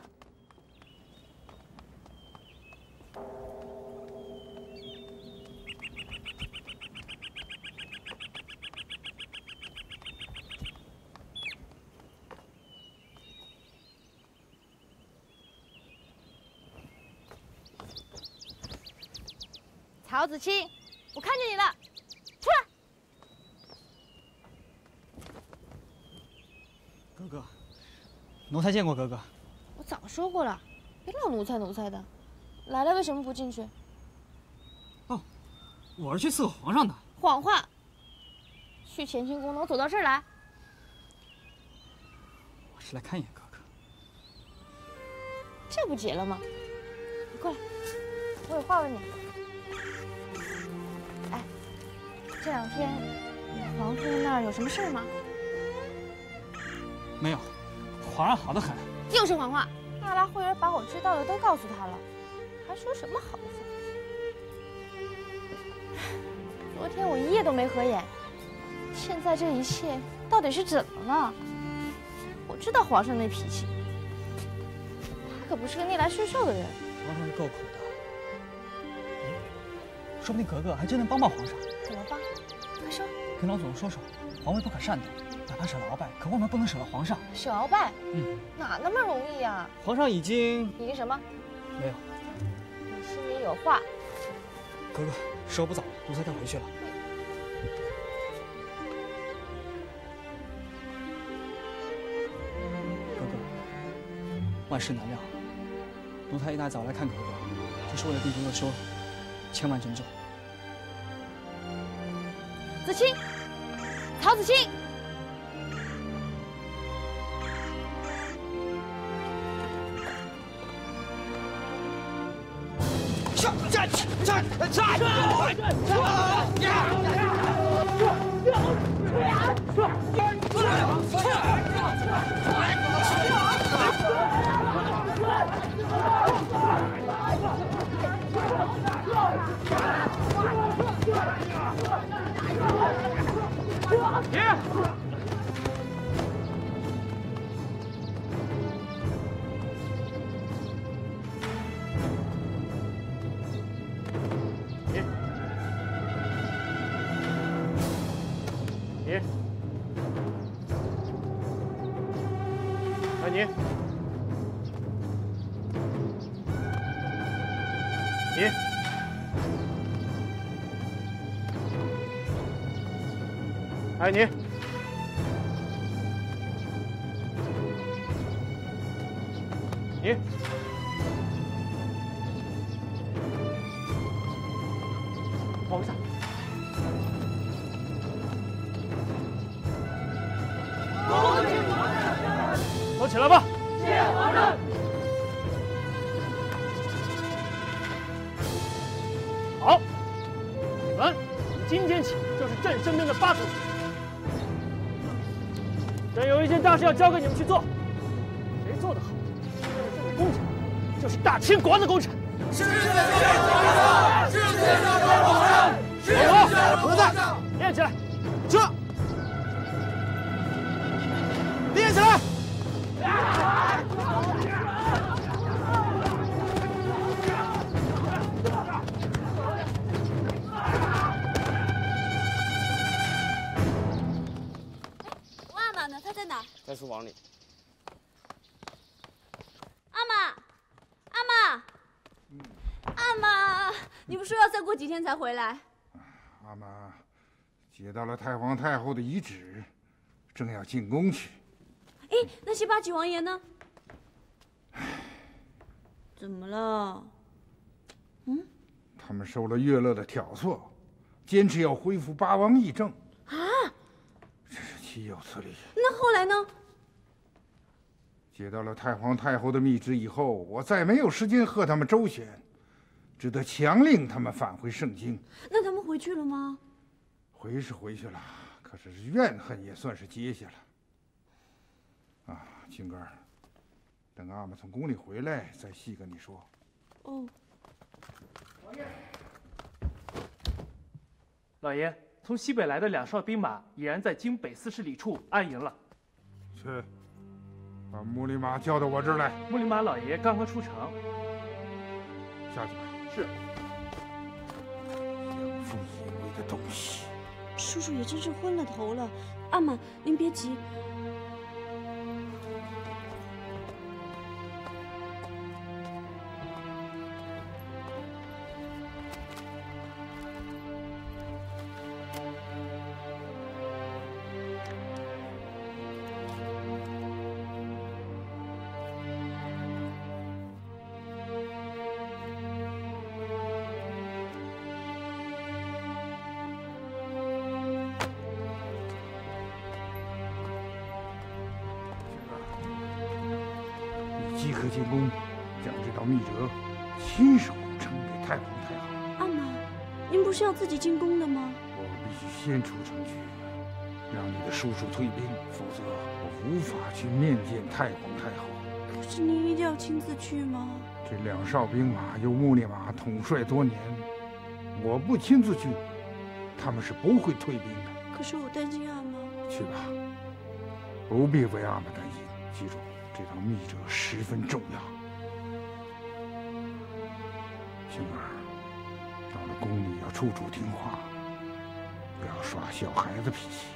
S14: 曹子清，我看见你了，出来！
S2: 格格，奴才见过格格。
S6: 我早说过了，别老奴才奴才的。来了为什么不进去？
S2: 哦，我是去伺候皇上的。
S6: 谎话！去乾清宫能走到这儿来？
S2: 我是来看一眼格格。
S6: 这不结了吗？你过来，我有话问你。哎，这两天皇夫人那儿有什么事吗？
S2: 没有，皇上好得很。
S6: 又是谎话！纳拉慧儿把我知道的都告诉他了，还说什么好话？昨天我一夜都没合眼，现在这一切到底是怎么了？我知道皇上那脾气，他可不是个逆来顺受的人。
S2: 皇上是够苦的，说不定格格还真能帮帮皇上。
S6: 怎么帮？快说。
S2: 跟老祖宗说说，皇位不可擅动，哪怕舍了鳌拜，可万万不能舍了皇上。
S6: 舍鳌拜？哪那么容易呀？
S2: 皇上已经
S6: 什么？
S2: 没有。
S6: 你心里有话。
S2: 格格，时候不早了，奴才该回去了。格格，万事难料，奴才一大早来看格格，就是为了对格格说，千万珍重。
S6: 子清，曹子清。
S1: 安妮，你，哎你，你，皇上。 都起来吧！谢皇上。好，你们从今天起就是朕身边的8头骑。朕有一件大事要交给你们去做，谁做得好，这个工程就是大清国的工程。是皇上，是皇上，是皇上。练起来，这。 练起来！
S4: 我阿玛呢？她在哪？
S3: 在书房里。
S4: 阿玛，阿玛，阿玛，你不说要再过几天才回来？
S15: 阿玛接到了太皇太后的遗旨，正要进宫去。
S4: 哎，那些8旗王爷呢？怎么了？嗯？
S15: 他们受了乐乐的挑唆，坚持要恢复八王议政。
S4: 啊！
S15: 真是岂有此理！
S4: 那后来呢？
S15: 接到了太皇太后的密旨以后，我再没有时间和他们周旋，只得强令他们返回盛京。
S4: 那他们回去了吗？
S15: 回是回去了，可是怨恨也算是结下了。 啊，青哥，等阿玛从宫里回来再细跟你说。
S4: 哦。
S1: 老爷，从西北来的2哨兵马已然在京北410里处安营了。
S15: 去，把穆里马叫到我这儿来。
S1: 穆里马老爷刚刚出城。
S15: 下去吧。
S1: 是。
S15: 养父以为的东西。
S4: 叔叔也真是昏了头了。阿玛，您别急。
S15: 即刻进宫，将这道密折亲手呈给太皇太后。
S4: 阿玛，您不是要自己进宫的吗？
S15: 我必须先出城去，让你的叔叔退兵，否则我无法去面见太皇太后。
S4: 可是您一定要亲自去吗？
S15: 这2哨兵马由穆里马统帅多年，我不亲自去，他们是不会退兵的。
S4: 可是我担心阿玛。
S15: 去吧，不必为阿玛担心。记住。 这道密折十分重要，星儿，到了宫里要处处听话，不要耍小孩子脾气。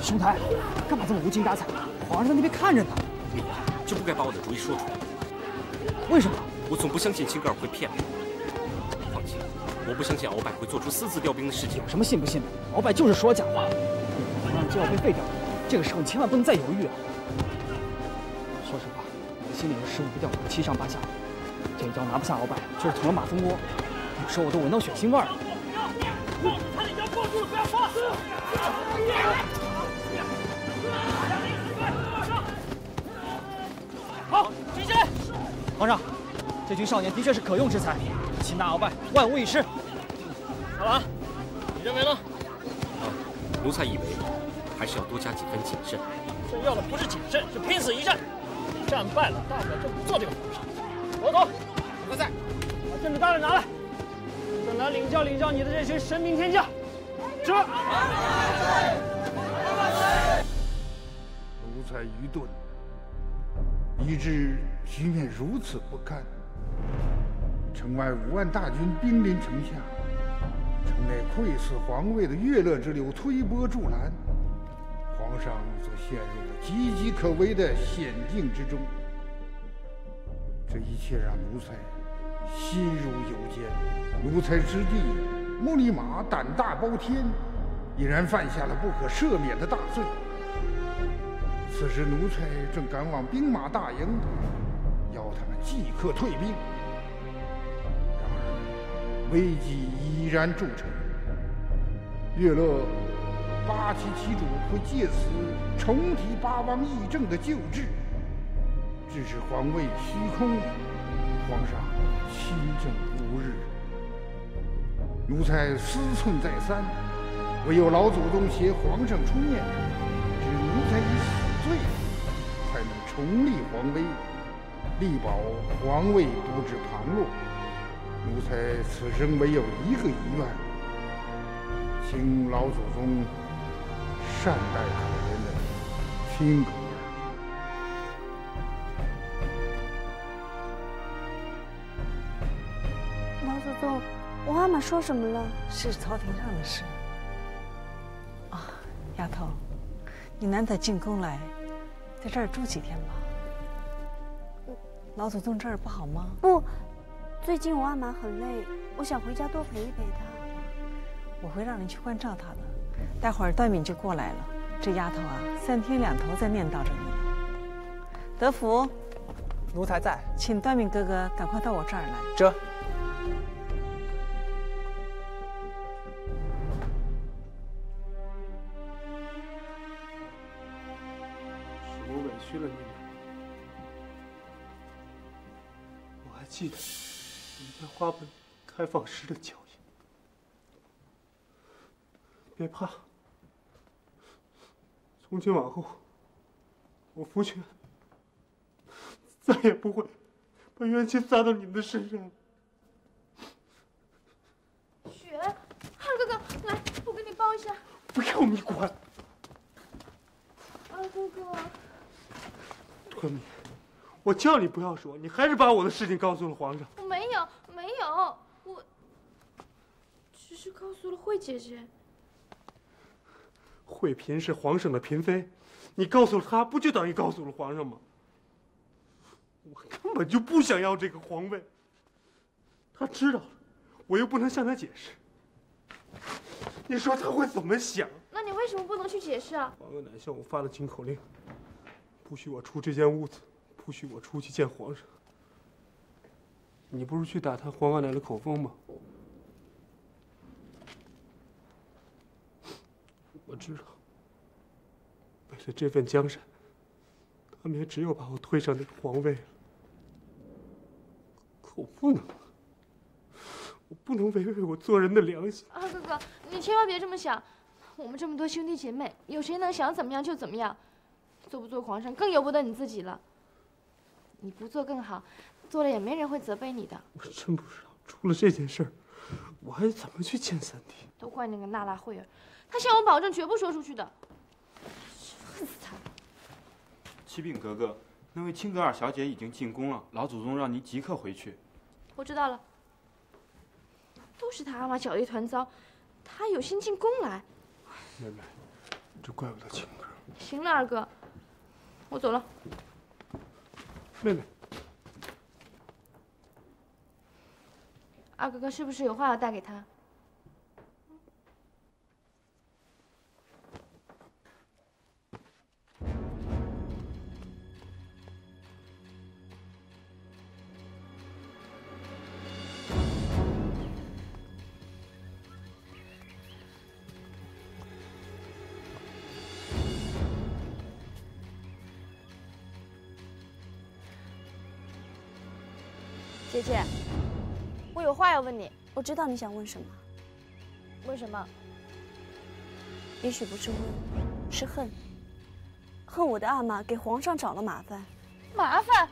S2: 兄台，干嘛这么无精打采？皇上在那边看着呢。
S3: 你就不该把我的主意说出来。
S2: 为什么？
S3: 我总不相信青格尔会骗我。况且，我不相信鳌拜会做出私自调兵的事情。
S2: 有什么信不信的？鳌拜就是说假话。皇上就要被废掉，这个时候你千万不能再犹豫啊！说实话，我心里的失误不掉我7上8下。这一招拿不下鳌拜，就是捅了马蜂窝。有时候我都闻到血腥味儿了。
S1: 差点要抱住了，不要放！好，进去！
S2: 皇上，这群少年的确是可用之才，擒拿鳌拜万无一失。
S3: 大王，你认为呢？奴才以为还是要多加几分谨慎。
S1: 朕要的不是谨慎，是拼死一战。战败了，大不了就不做这个皇上。走走，快
S12: 才在。
S7: 把镇主大人拿来，朕来领教你的这群神兵天将。这。
S15: 奴才愚钝，以致局面如此不堪。城外5万大军兵临城下，城内窥伺皇位的乐乐之流推波助澜，皇上则陷入了岌岌可危的险境之中。这一切让奴才心如油煎。奴才之弟穆里马胆大包天，已然犯下了不可赦免的大罪。此时奴才正赶往兵马大营，要他们即刻退兵。然而危机已然筑成，乐乐8旗旗主会借此重提八王议政的旧制，致使皇位虚空，皇上亲政无日。奴才思忖再三，唯有老祖宗携皇上出面，使奴才以死罪，才能重立皇威，力保皇位不致旁落。奴才此生唯有一个遗愿，请老祖宗善待可怜的亲哥儿。
S4: 老祖宗，我阿玛说什么了？
S8: 是朝廷上的事。啊，丫头，你难得进宫来，在这儿住几天吧。老祖宗这儿不好吗？
S4: 不，最近我阿玛很累，我想回家多陪一陪她。
S8: 我会让人去关照她的。待会儿段敏就过来了，这丫头啊，3天2头在念叨着你呢。德福，
S9: 奴才在，
S8: 请段敏哥哥赶快到我这儿来。
S9: 这。
S1: 我委屈了你们。我还记得你们在花本开放时的脚印。别怕，从今往后，我福全再也不会把冤气撒到你们的身上。
S6: 雪，二哥哥，来，我给你抱一下。
S1: 不要你管。
S6: 二哥哥。
S1: 段敏，我叫你不要说，你还是把我的事情告诉了皇上。
S6: 我没有，我只是告诉了惠姐姐。
S1: 惠嫔是皇上的嫔妃，你告诉了她，不就等于告诉了皇上吗？我根本就不想要这个皇位。她知道了，我又不能向她解释。你说她会怎么想？
S6: 那你为什么不能去解释啊？
S1: 皇额乃向我发了禁口令，不许我出这间屋子，不许我出去见皇上。你不是去打探皇阿奶的口风吗？我知道，为了这份江山，他们也只有把我推上那个皇位了。可我不能，我不能违背我做人的良心。
S6: 二哥哥，你千万别这么想。我们这么多兄弟姐妹，有谁能想怎么样就怎么样？做不做皇上更由不得你自己了。你不做更好，做了也没人会责备你的。
S1: 我真不知道，出了这件事儿，我还怎么去见三弟？
S6: 都怪那个娜拉慧儿，她向我保证绝不说出去的。恨死她了！
S5: 启禀格格，那位青格尔小姐已经进宫了，老祖宗让你即刻回去。
S6: 我知道了，都是她阿玛搅了一团糟，她有心进宫来。
S1: 妹妹，这怪不得青格。
S6: 行了，二哥，我走了。
S1: 妹妹，
S6: 二哥哥是不是有话要带给他？姐姐，我有话要问你。
S4: 我知道你想问什么。
S6: 为什么？
S4: 也许不是问，是恨。恨我的阿玛给皇上找了麻烦。
S6: 麻烦，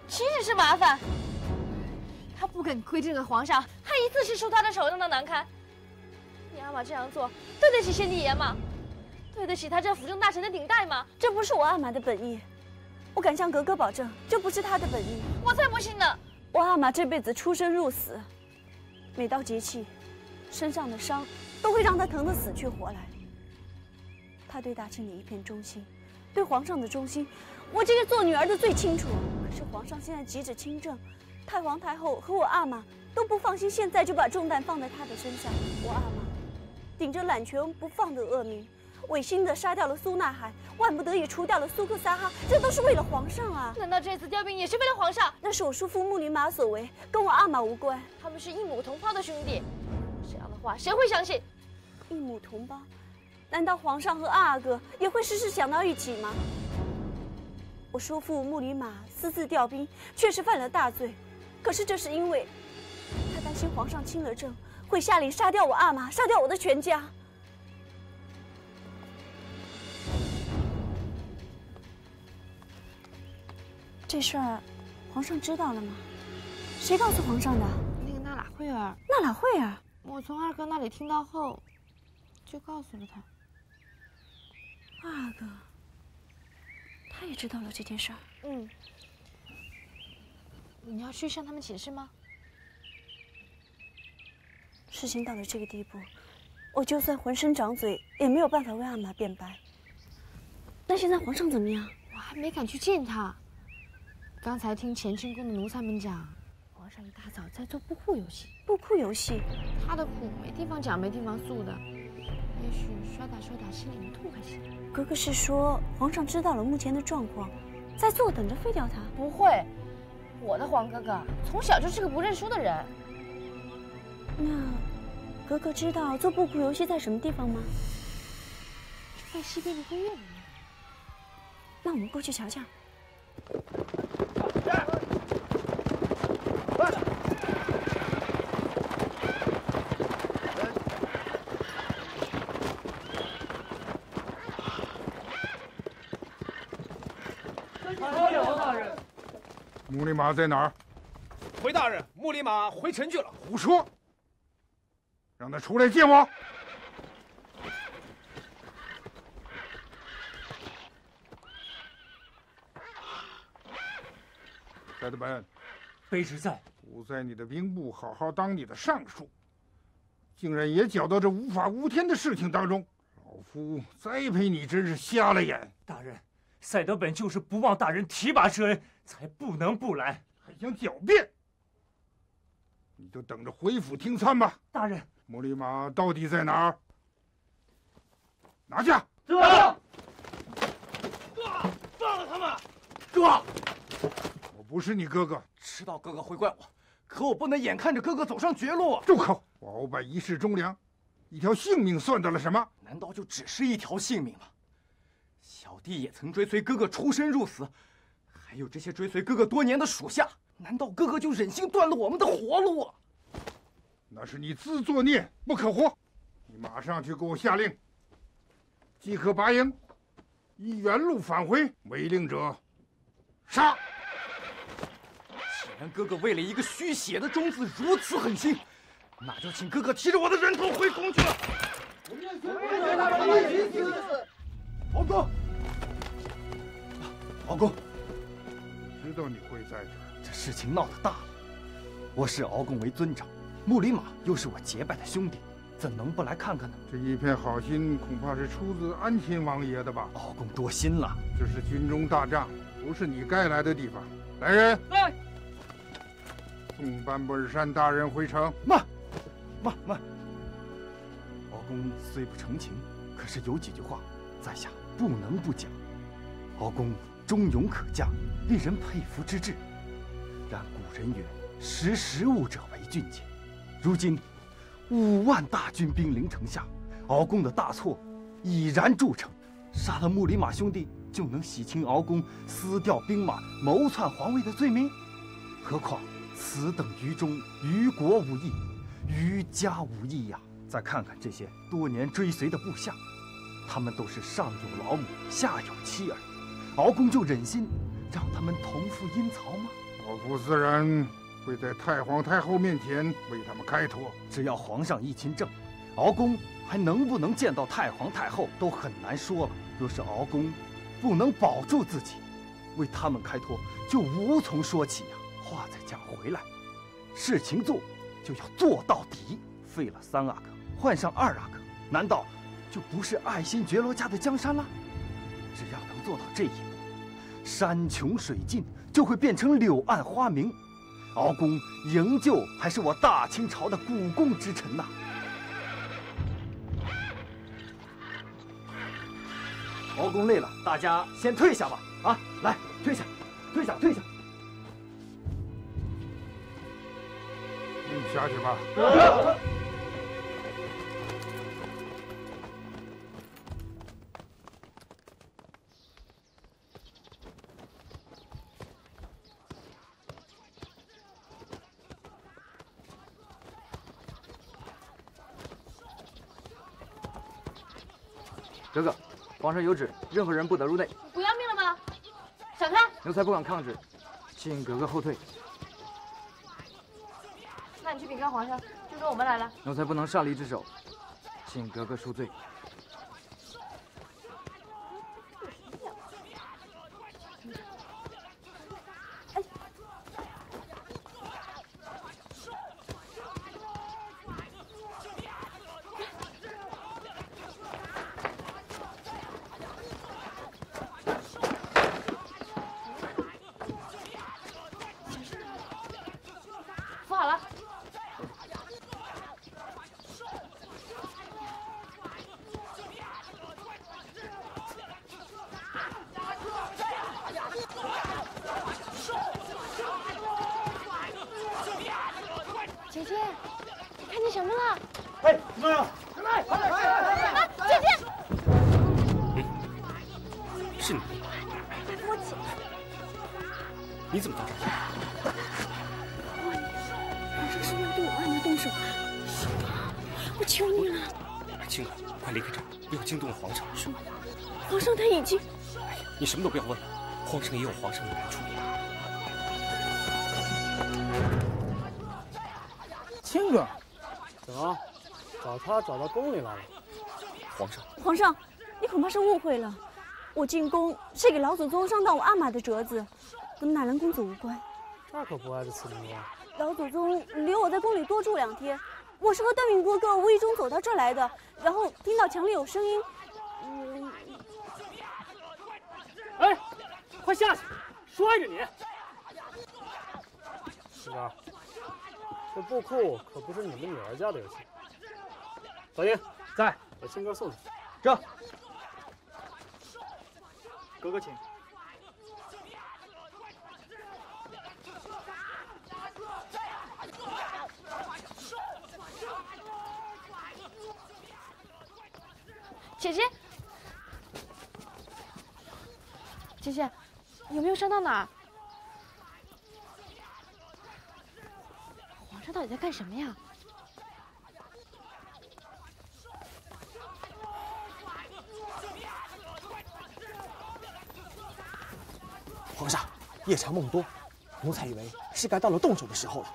S6: 岂止是麻烦，他不肯亏这个皇上，还一次次受他的手弄得难堪。你阿玛这样做，对得起先帝爷吗？对得起他这辅政大臣的顶戴吗？
S4: 这不是我阿玛的本意，我敢向格格保证，这不是他的本意。
S6: 我才不信呢！
S4: 我阿玛这辈子出生入死，每到节气，身上的伤都会让他疼得死去活来。他对大清的一片忠心，对皇上的忠心，我这个做女儿的最清楚。可是皇上现在急着亲政，太皇太后和我阿玛都不放心，现在就把重担放在他的身上。我阿玛顶着揽权不放的恶名，违心的杀掉了苏纳海，万不得已除掉了苏克萨哈，这都是为了皇上啊！
S6: 难道这次调兵也是为了皇上？
S4: 那是我叔父穆里玛所为，跟我阿玛无关。
S6: 他们是一母同胞的兄弟，这样的话谁会相信？
S4: 一母同胞，难道皇上和阿哥也会时时想到一起吗？我叔父穆里玛私自调兵，确实犯了大罪，可是这是因为他担心皇上亲了政，会下令杀掉我阿玛，杀掉我的全家。这事儿，皇上知道了吗？谁告诉皇上的？
S6: 那个娜拉慧儿。
S4: 娜拉慧儿，
S6: 我从二哥那里听到后，就告诉了他。
S4: 二哥，他也知道了这件事儿。
S6: 嗯。你要去向他们请示吗？
S4: 事情到了这个地步，我就算浑身长嘴，也没有办法为阿玛辩白。那现在皇上怎么样？
S6: 我还没敢去见他。刚才听乾清宫的奴才们讲，皇上一大早在做布库游戏。
S4: 布库游戏，
S6: 他的苦没地方讲，没地方诉的，也许摔打心里面痛还行。
S4: 格格是说皇上知道了目前的状况，在坐等着废掉他？
S6: 不会，我的皇哥哥从小就是个不认输的人。
S4: 那格格知道做布库游戏在什么地方吗？
S6: 在西边的宫院里面。
S4: 那我们过去瞧瞧。
S15: 穆里玛在哪儿？
S9: 回大人，穆里玛回城去了。
S15: 胡说！让他出来见我。塞德本，
S16: 卑职在。
S15: 不在你的兵部好好当你的尚书，竟然也搅到这无法无天的事情当中，老夫栽培你真是瞎了眼。
S16: 大人，塞德本就是不忘大人提拔之恩，才不能不来。
S15: 还想狡辩？你就等着回府听参吧。
S16: 大人，
S15: 穆里玛到底在哪儿？拿下！
S9: 这，放了他们！
S15: 哥，我不是你哥哥，
S5: 知道哥哥会怪我，可我不能眼看着哥哥走上绝路啊！
S15: 住口！我鳌拜一世忠良，一条性命算得了什么？
S5: 难道就只是一条性命吗？小弟也曾追随哥哥出生入死，还有这些追随哥哥多年的属下，难道哥哥就忍心断了我们的活路啊？
S15: 那是你自作孽不可活！你马上去给我下令，即刻拔营，依原路返回，违令者杀！
S5: 既然哥哥为了一个虚写的忠字如此狠心，那就请哥哥提着我的人头回宫去了。敖公，敖公，
S15: 知道你会在这儿，
S5: 这事情闹得大了。我视敖公为尊长，穆里玛又是我结拜的兄弟，怎能不来看看呢？
S15: 这一片好心，恐怕是出自安亲王爷的吧？
S5: 敖公多心了，
S15: 这是军中大帐，不是你该来的地方。来人，
S9: 来，
S15: 送班布尔善大人回城。
S5: 慢！敖公虽不成情，可是有几句话，在下不能不讲。敖公忠勇可嘉，令人佩服之至。然古人云：“识时务者为俊杰。”如今5万大军兵临城下，敖公的大错已然铸成，杀了穆里玛兄弟，就能洗清敖公私调兵马、谋篡皇位的罪名？何况此等于忠，于国无益，于家无益呀！再看看这些多年追随的部下，他们都是上有老母，下有妻儿，敖公就忍心让他们同赴阴曹吗？
S15: 老夫自然会在太皇太后面前为他们开脱。
S2: 只要皇上一亲政，敖公还能不能见到太皇太后都很难说了。若是敖公不能保住自己，为他们开脱就无从说起呀。话再讲回来，事情做就要做到底。废了3阿哥，换上2阿哥，难道就不是爱新觉罗家的江山了？只要能做到这一步，山穷水尽就会变成柳暗花明。敖公仍旧还是我大清朝的股肱之臣呐。敖公累了，大家先退下吧。啊，来，退下，退下，退下。
S15: 下去吧。
S17: 哥哥，皇上有旨，任何人不得入内。
S6: 不要命了吗？闪开！
S17: 奴才不敢抗旨，请哥哥后退。
S6: 那你去禀告皇上，就说我们来了。
S17: 奴才不能擅离职守，请哥哥恕罪。
S6: 扶好了。姐姐，你看见什么了？
S9: 哎，怎么样？
S6: 来，姐姐！
S3: 是你。
S6: 父亲，
S3: 你怎么到这儿？
S4: 皇上是要对我阿玛动手，是的，我求你了。
S3: 青儿，快离开这儿，不要惊动了皇上。
S4: 说，皇上他已经……
S3: 哎呀，你什么都不要问了，皇上也有皇上的难处。
S7: 青哥，怎么找他找到宫里来了？
S4: 皇上，你恐怕是误会了，我进宫是给老祖宗上到我阿玛的折子，跟纳兰公子无关。
S7: 这可不碍着此理啊！
S4: 老祖宗留我在宫里多住2天，我是和段敏哥哥无意中走到这儿来的，然后听到墙里有声音，
S7: 哎，快下去，摔着你！青哥，这布库可不是你们女儿家的游戏。早英在，把青哥送去。
S12: 这，哥哥请。
S6: 姐姐，姐姐，有没有伤到哪儿？皇上到底在干什么呀？
S12: 皇上，夜长梦多，奴才以为是该到了动手的时候了。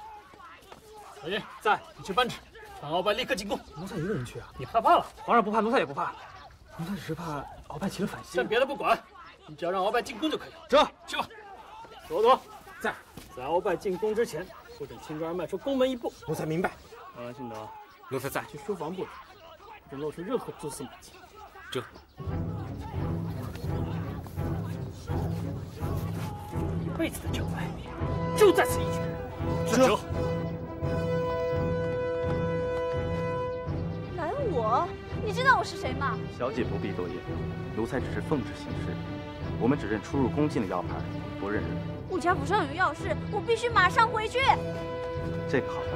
S7: 小英在，你去扳指，让鳌拜立刻进宫。
S12: 奴才一个人去啊？
S7: 你害怕了？
S12: 皇上不怕，奴才也不怕。奴才只是怕鳌拜起了反心。
S7: 朕别的不管，你只要让鳌拜进宫就可以了。
S12: 这，
S7: 去吧。朵朵在鳌拜进宫之前，不准青哥儿迈出宫门一步。
S12: 奴才明白。
S7: 兰信德，
S3: 奴才在。
S7: 去书房布置，不准露出任何蛛丝马迹。
S3: 这。
S7: 一辈子的障碍，就在此一举。
S3: 这。
S4: 拦我？你知道我是谁吗？
S18: 小姐不必多言，奴才只是奉旨行事，我们只认出入宫禁的药牌，不认人。
S4: 顾家府上有要事，我必须马上回去。
S18: 这个好办，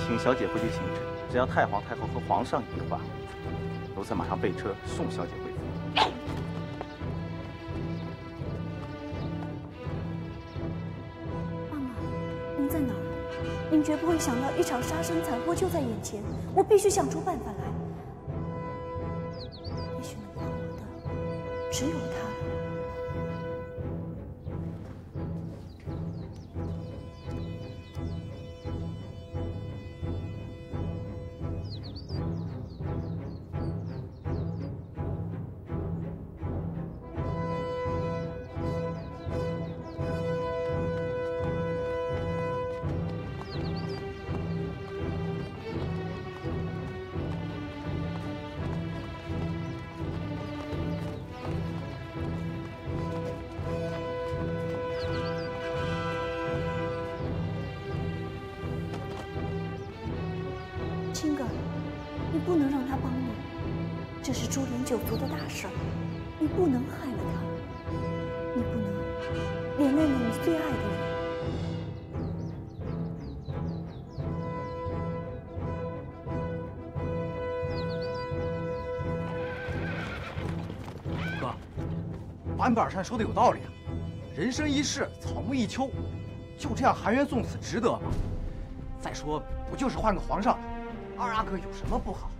S18: 请小姐回去请旨，只要太皇太后和皇上一句话，奴才马上备车送小姐回府。
S4: 妈妈，您在哪儿？您绝不会想到一场杀身惨祸就在眼前，我必须想出办法来。也许能帮我的只有他了。青哥，你不能让他帮你，这是株连九族的大事，你不能害了他，你不能连累了你最爱的人。
S17: 安本尔善说的有道理啊，人生一世，草木一秋，就这样含冤送死，值得吗？再说，不就是换个皇上，二阿哥有什么不好？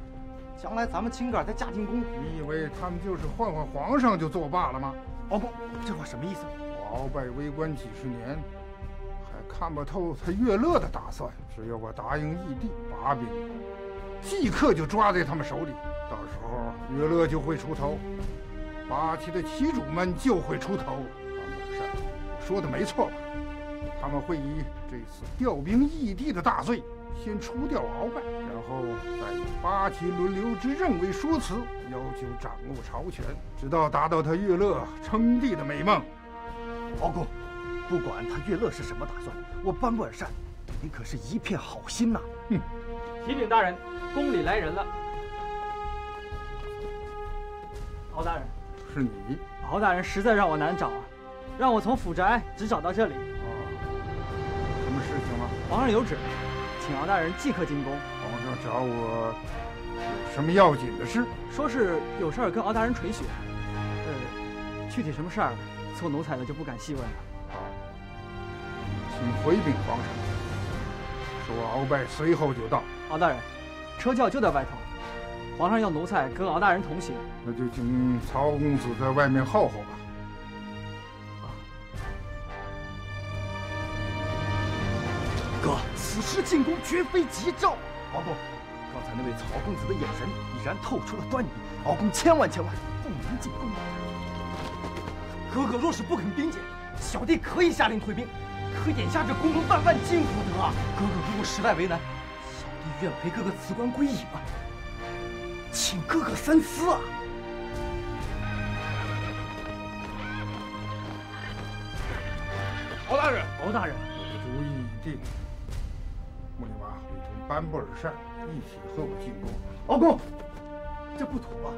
S17: 将来咱们青格尔再嫁进宫，
S15: 你以为他们就是换换皇上就作罢了吗？
S17: 敖公，这话什么意思？
S15: 我鳌拜为官几十年，还看不透他乐乐的打算。只要我答应义帝，把柄即刻就抓在他们手里，到时候乐乐就会出头。 八旗的旗主们就会出头。安本尔善，我说的没错吧？他们会以这次调兵义帝的大罪，先除掉鳌拜，然后再以八旗轮流执政为说辞，要求掌握朝权，直到达到他乐乐称帝的美梦。
S17: 敖公，不管他乐乐是什么打算，我班布尔善对你可是一片好心呐。
S15: 哼！
S7: 启禀大人，宫里来人了。敖大人。
S15: 是你，
S7: 敖大人实在让我难找啊，让我从府宅只找到这里。
S15: 什么事情了？
S7: 皇上有旨，请敖大人即刻进宫。
S15: 皇上找我有什么要紧的事？
S7: 说是有事儿跟敖大人垂询。具体什么事儿，凑奴才的就不敢细问了。
S15: 请回禀皇上，说鳌拜随后就到。
S7: 敖大人，车轿就在外头。 皇上要奴才跟敖大人同行，
S15: 那就请曹公子在外面候候吧。
S17: 哥，此时进宫绝非吉兆。敖公，刚才那位曹公子的眼神已然透出了端倪，敖公千万不能进宫。哥哥若是不肯兵谏，小弟可以下令退兵，可眼下这宫中万万禁不得啊！哥哥如果实在为难，小弟愿陪哥哥辞官归隐啊。 请哥哥三思啊！
S9: 敖大人，
S7: 敖大人，
S15: 我的主意已定。穆里玛会同班布尔善一起和我进宫。
S17: 敖公，这不妥啊！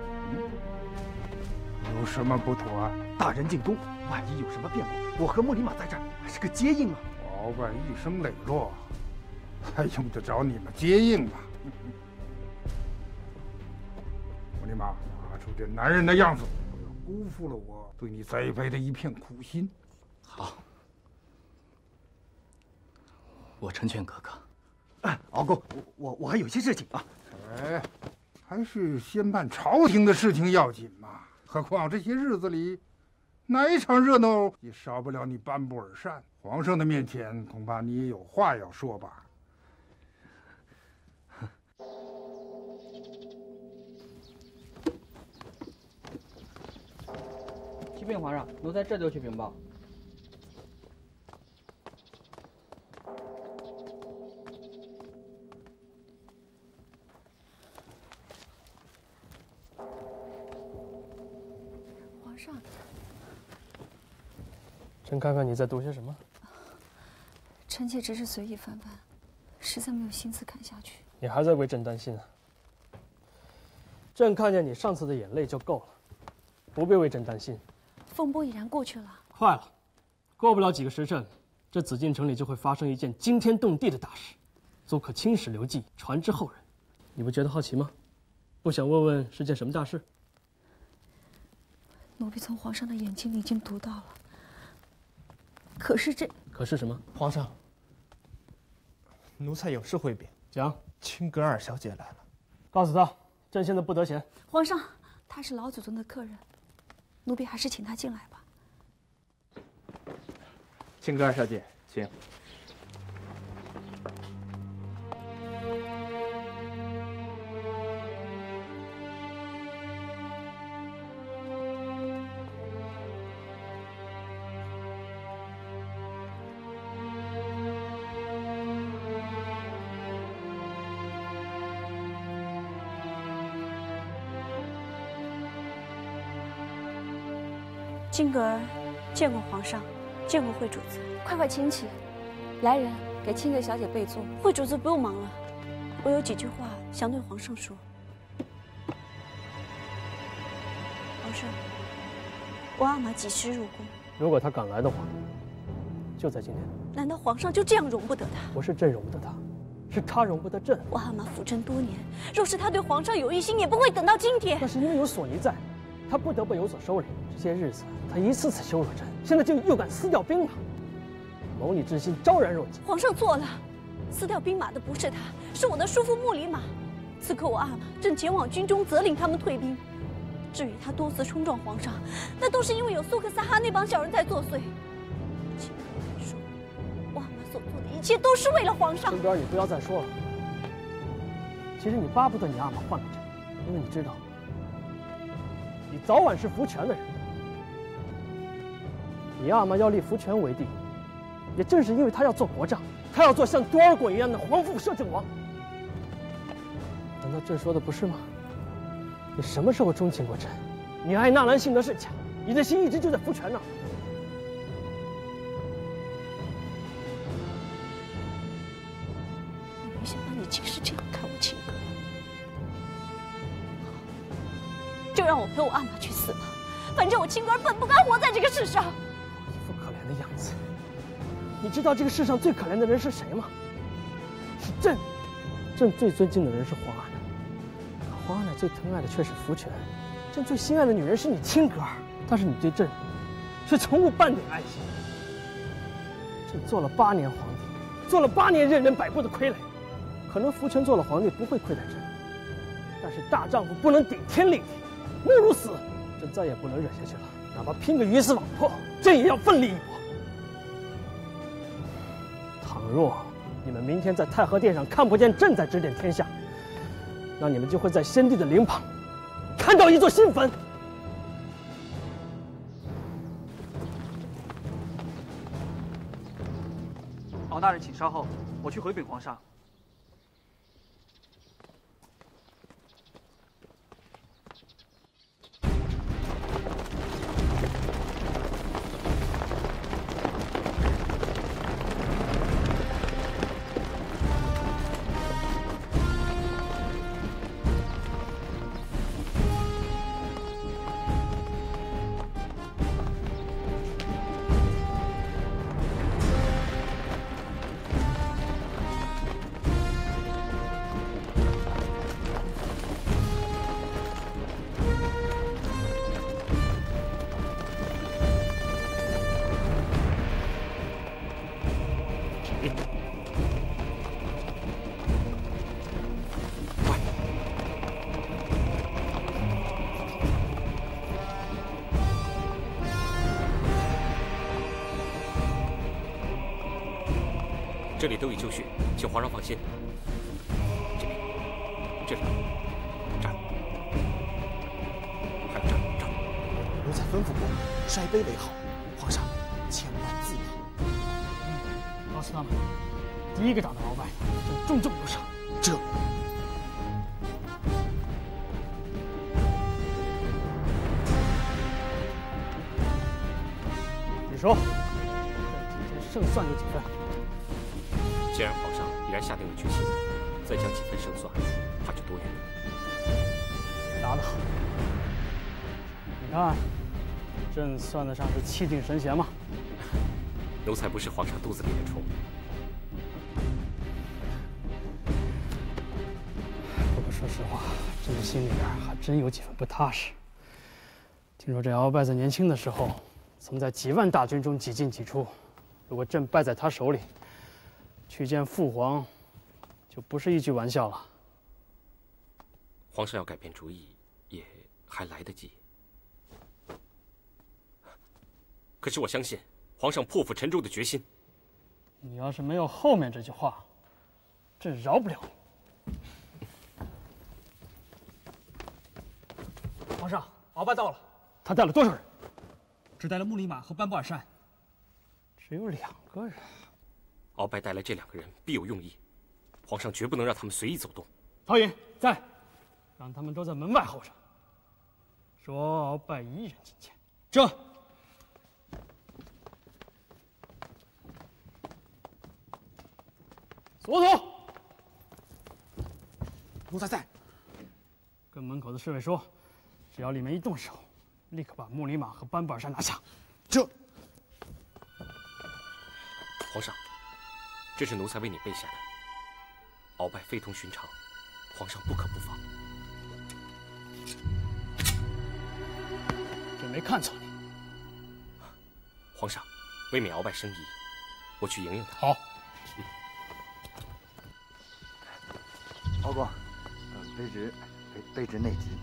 S15: 有什么不妥啊？
S17: 大人进宫，万一有什么变故，我和穆里玛在这儿还是个接应啊！
S15: 鳌拜一生磊落，还用得着你们接应吗？穆里玛，拿出这男人的样子，不要辜负了我对你栽培的一片苦心。
S17: 好，我成全哥哥。哎，敖公，我还有些事情啊。
S15: 哎，还是先办朝廷的事情要紧嘛。何况这些日子里，哪一场热闹也少不了你班布尔善。皇上的面前，恐怕你也有话要说吧。
S7: 启禀皇上，奴才这就去禀报。
S11: 皇上，
S19: 朕看看你在读些什么。
S11: 臣妾只是随意翻翻，实在没有心思看下去。
S19: 你还在为朕担心啊？朕看见你上次的眼泪就够了，不必为朕担心。
S11: 风波已然过去了，
S19: 快了，过不了几个时辰，这紫禁城里就会发生一件惊天动地的大事，足可青史留记，传之后人。你不觉得好奇吗？不想问问是件什么大事？
S11: 奴婢从皇上的眼睛里已经读到了。可是
S19: 什么？
S12: 皇上，奴才有事汇禀。
S19: 讲。
S12: 青格尔小姐来了。
S19: 告诉她，朕现在不得闲。
S11: 皇上，她是老祖宗的客人。 奴婢还是请她进来吧。
S17: 青格尔小姐，请。
S4: 金格尔见过皇上，见过惠主子，
S11: 快请起。来人，给青格小姐备座。
S4: 惠主子不用忙了。
S11: 我有几句话想对皇上说。皇上，我阿玛几时入宫？
S19: 如果他敢来的话，就在今天。
S11: 难道皇上就这样容不得他？
S19: 不是朕容不得他，是他容不得朕。
S11: 我阿玛辅政多年，若是他对皇上有异心，也不会等到今天。
S19: 那是因为有索尼在，他不得不有所收敛。这些日子，他一次次羞辱朕，现在就又敢撕掉兵马，谋逆之心昭然若揭。
S11: 皇上错了，撕掉兵马的不是他，是我的叔父穆里马。此刻我阿玛正前往军中责令他们退兵。至于他多次冲撞皇上，那都是因为有苏克萨哈那帮小人在作祟。请我说，我阿玛所做的一切都是为了皇上。
S19: 孙哥，你不要再说了。其实你巴不得你阿玛换了朕，因为你知道，你早晚是福全的人。你阿玛要立福全为帝，也正是因为他要做国丈，他要做像多尔衮一样的皇父摄政王。难道朕说的不是吗？你什么时候钟情过朕？你爱纳兰性德是假，你的心一直就在福全那儿。
S11: 我没想到你竟是这样看我亲哥。好，就让我陪我阿玛去死吧，反正我亲哥儿本不该活在这个世上。
S19: 一副可怜的样子。你知道这个世上最可怜的人是谁吗？是朕。朕最尊敬的人是皇阿奶。皇阿奶最疼爱的却是福全，朕最心爱的女人是你亲哥儿，但是你对朕却从无半点爱心。朕做了8年皇帝，做了8年任人摆布的傀儡，可能福全做了皇帝不会亏待朕，但是大丈夫不能顶天立地，莫如死。朕再也不能忍下去了，哪怕拼个鱼死网破，朕也要奋力一搏。倘若你们明天在太和殿上看不见朕在指点天下，那你们就会在先帝的灵旁看到一座新坟。
S17: 敖大人，请稍后，我去回禀皇上。
S3: 这里都已就绪，请皇上放心。这边，这里，这儿，还有这儿，这儿。
S12: 奴才吩咐过，摔杯为好。皇上，千万自保。
S19: 告诉他们，第一个打的鳌拜，朕重重不赦。
S12: 这。
S19: 你说，朕今天胜算有几分？
S3: 既然皇上已然下定了决心，再加几分胜算，怕就多余了。
S19: 答得好！你看，朕算得上是气定神闲吗？
S3: 奴才不是皇上肚子里的虫。
S19: 不过说实话，朕的心里边还真有几分不踏实。听说这鳌拜在年轻的时候，曾在几万大军中几进几出。如果朕败在他手里，去见父皇，就不是一句玩笑了。
S3: 皇上要改变主意，也还来得及。可是我相信皇上破釜沉舟的决心。
S19: 你要是没有后面这句话，朕饶不了你。
S17: 皇上，鳌拜到了。
S19: 他带了多少人？
S17: 只带了穆里马和班布尔善。
S19: 只有2个人。
S3: 鳌拜带来这2个人必有用意，皇上绝不能让他们随意走动。
S19: 曹寅在，让他们都在门外候着。说鳌拜一人觐见。
S17: 这。
S19: 左统。
S12: 奴才在。
S7: 跟门口的侍卫说，只要里面一动手，立刻把木里马和斑布尔山拿下。
S12: 这。
S3: 皇上，这是奴才为你备下的。鳌拜非同寻常，皇上不可不防。
S7: 朕没看错你。
S3: 皇上，为免鳌拜生疑，我去迎迎他。
S7: 好。
S15: 敖公，卑职内急。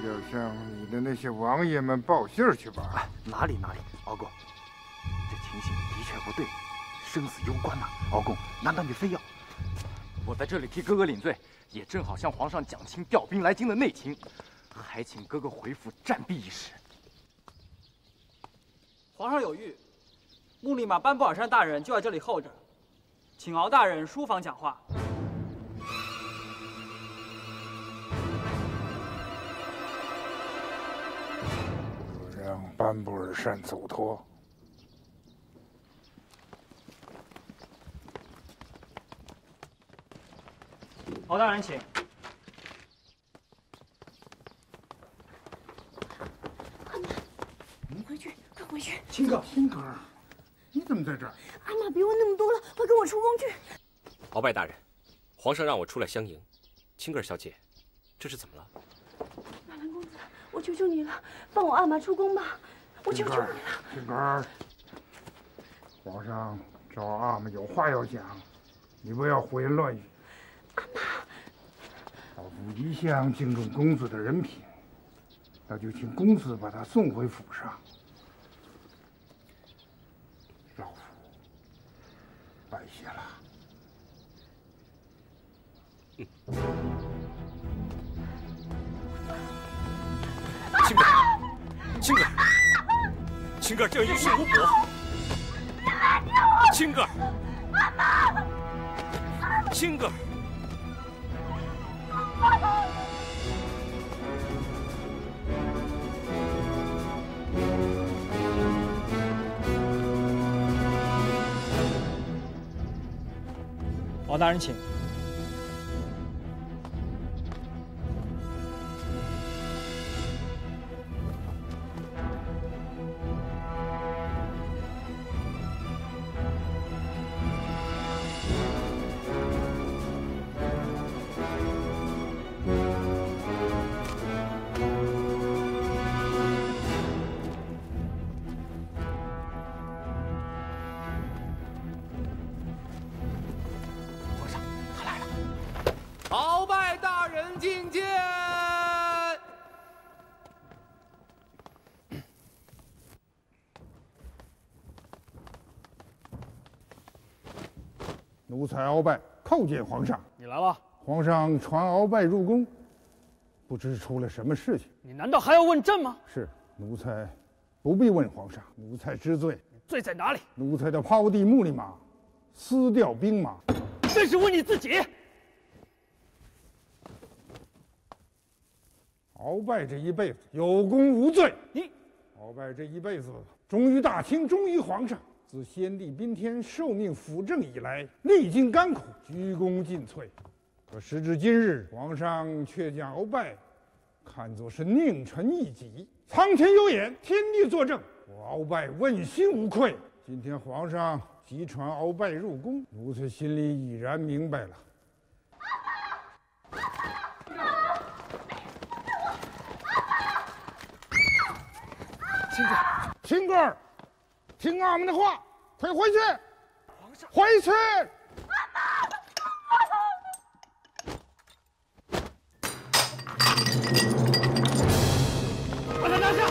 S15: 要向你的那些王爷们报信去吧。
S17: 哪里，敖公，这情形的确不对，生死攸关呐。敖公，难道你非要？我在这里替哥哥领罪，也正好向皇上讲清调兵来京的内情，还请哥哥回府暂避一时。
S20: 皇上有谕，木里马班布尔山大人就在这里候着，请敖大人书房讲话。
S15: 让班布尔山走脱。
S20: 敖大人，请。
S4: 回去，快回去！
S15: 青哥，你怎么在这儿？
S4: 阿玛，别问那么多了，快跟我出宫去！
S3: 鳌拜大人，皇上让我出来相迎。青儿小姐，这是怎么了？
S4: 纳兰公子，我求求你了，放我阿玛出宫吧！我求求你了。
S15: 青儿，皇上找阿玛有话要讲，你不要胡言乱语。
S4: 阿玛，
S15: 老夫一向敬重公子的人品，那就请公子把他送回府上。老夫拜谢了。
S3: 青儿，这样于事无补。青儿，
S4: 阿玛，
S3: 青儿。
S20: 敖大人，请。
S9: 鳌拜大人觐见。
S15: 奴才鳌拜叩见皇上。
S7: 你来了。
S15: 皇上传鳌拜入宫，不知出了什么事情。
S7: 你难道还要问朕吗？
S15: 是，奴才不必问皇上，奴才知罪。
S7: 罪在哪里？
S15: 奴才的抛地木里马，撕掉兵马，
S7: 这是为你自己。
S15: 鳌拜这一辈子有功无罪。
S7: 你，
S15: 鳌拜这一辈子忠于大清，忠于皇上。自先帝宾天受命辅政以来，历经甘苦，鞠躬尽瘁。可时至今日，皇上却将鳌拜看作是佞臣一己。苍天有眼，天地作证，我鳌拜问心无愧。今天皇上急传鳌拜入宫，奴才心里已然明白了。青儿，听俺们的话，快回去！回去！
S7: 把他拿下！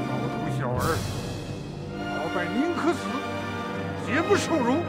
S15: 毛头小儿，鳌拜宁可死，绝不受辱。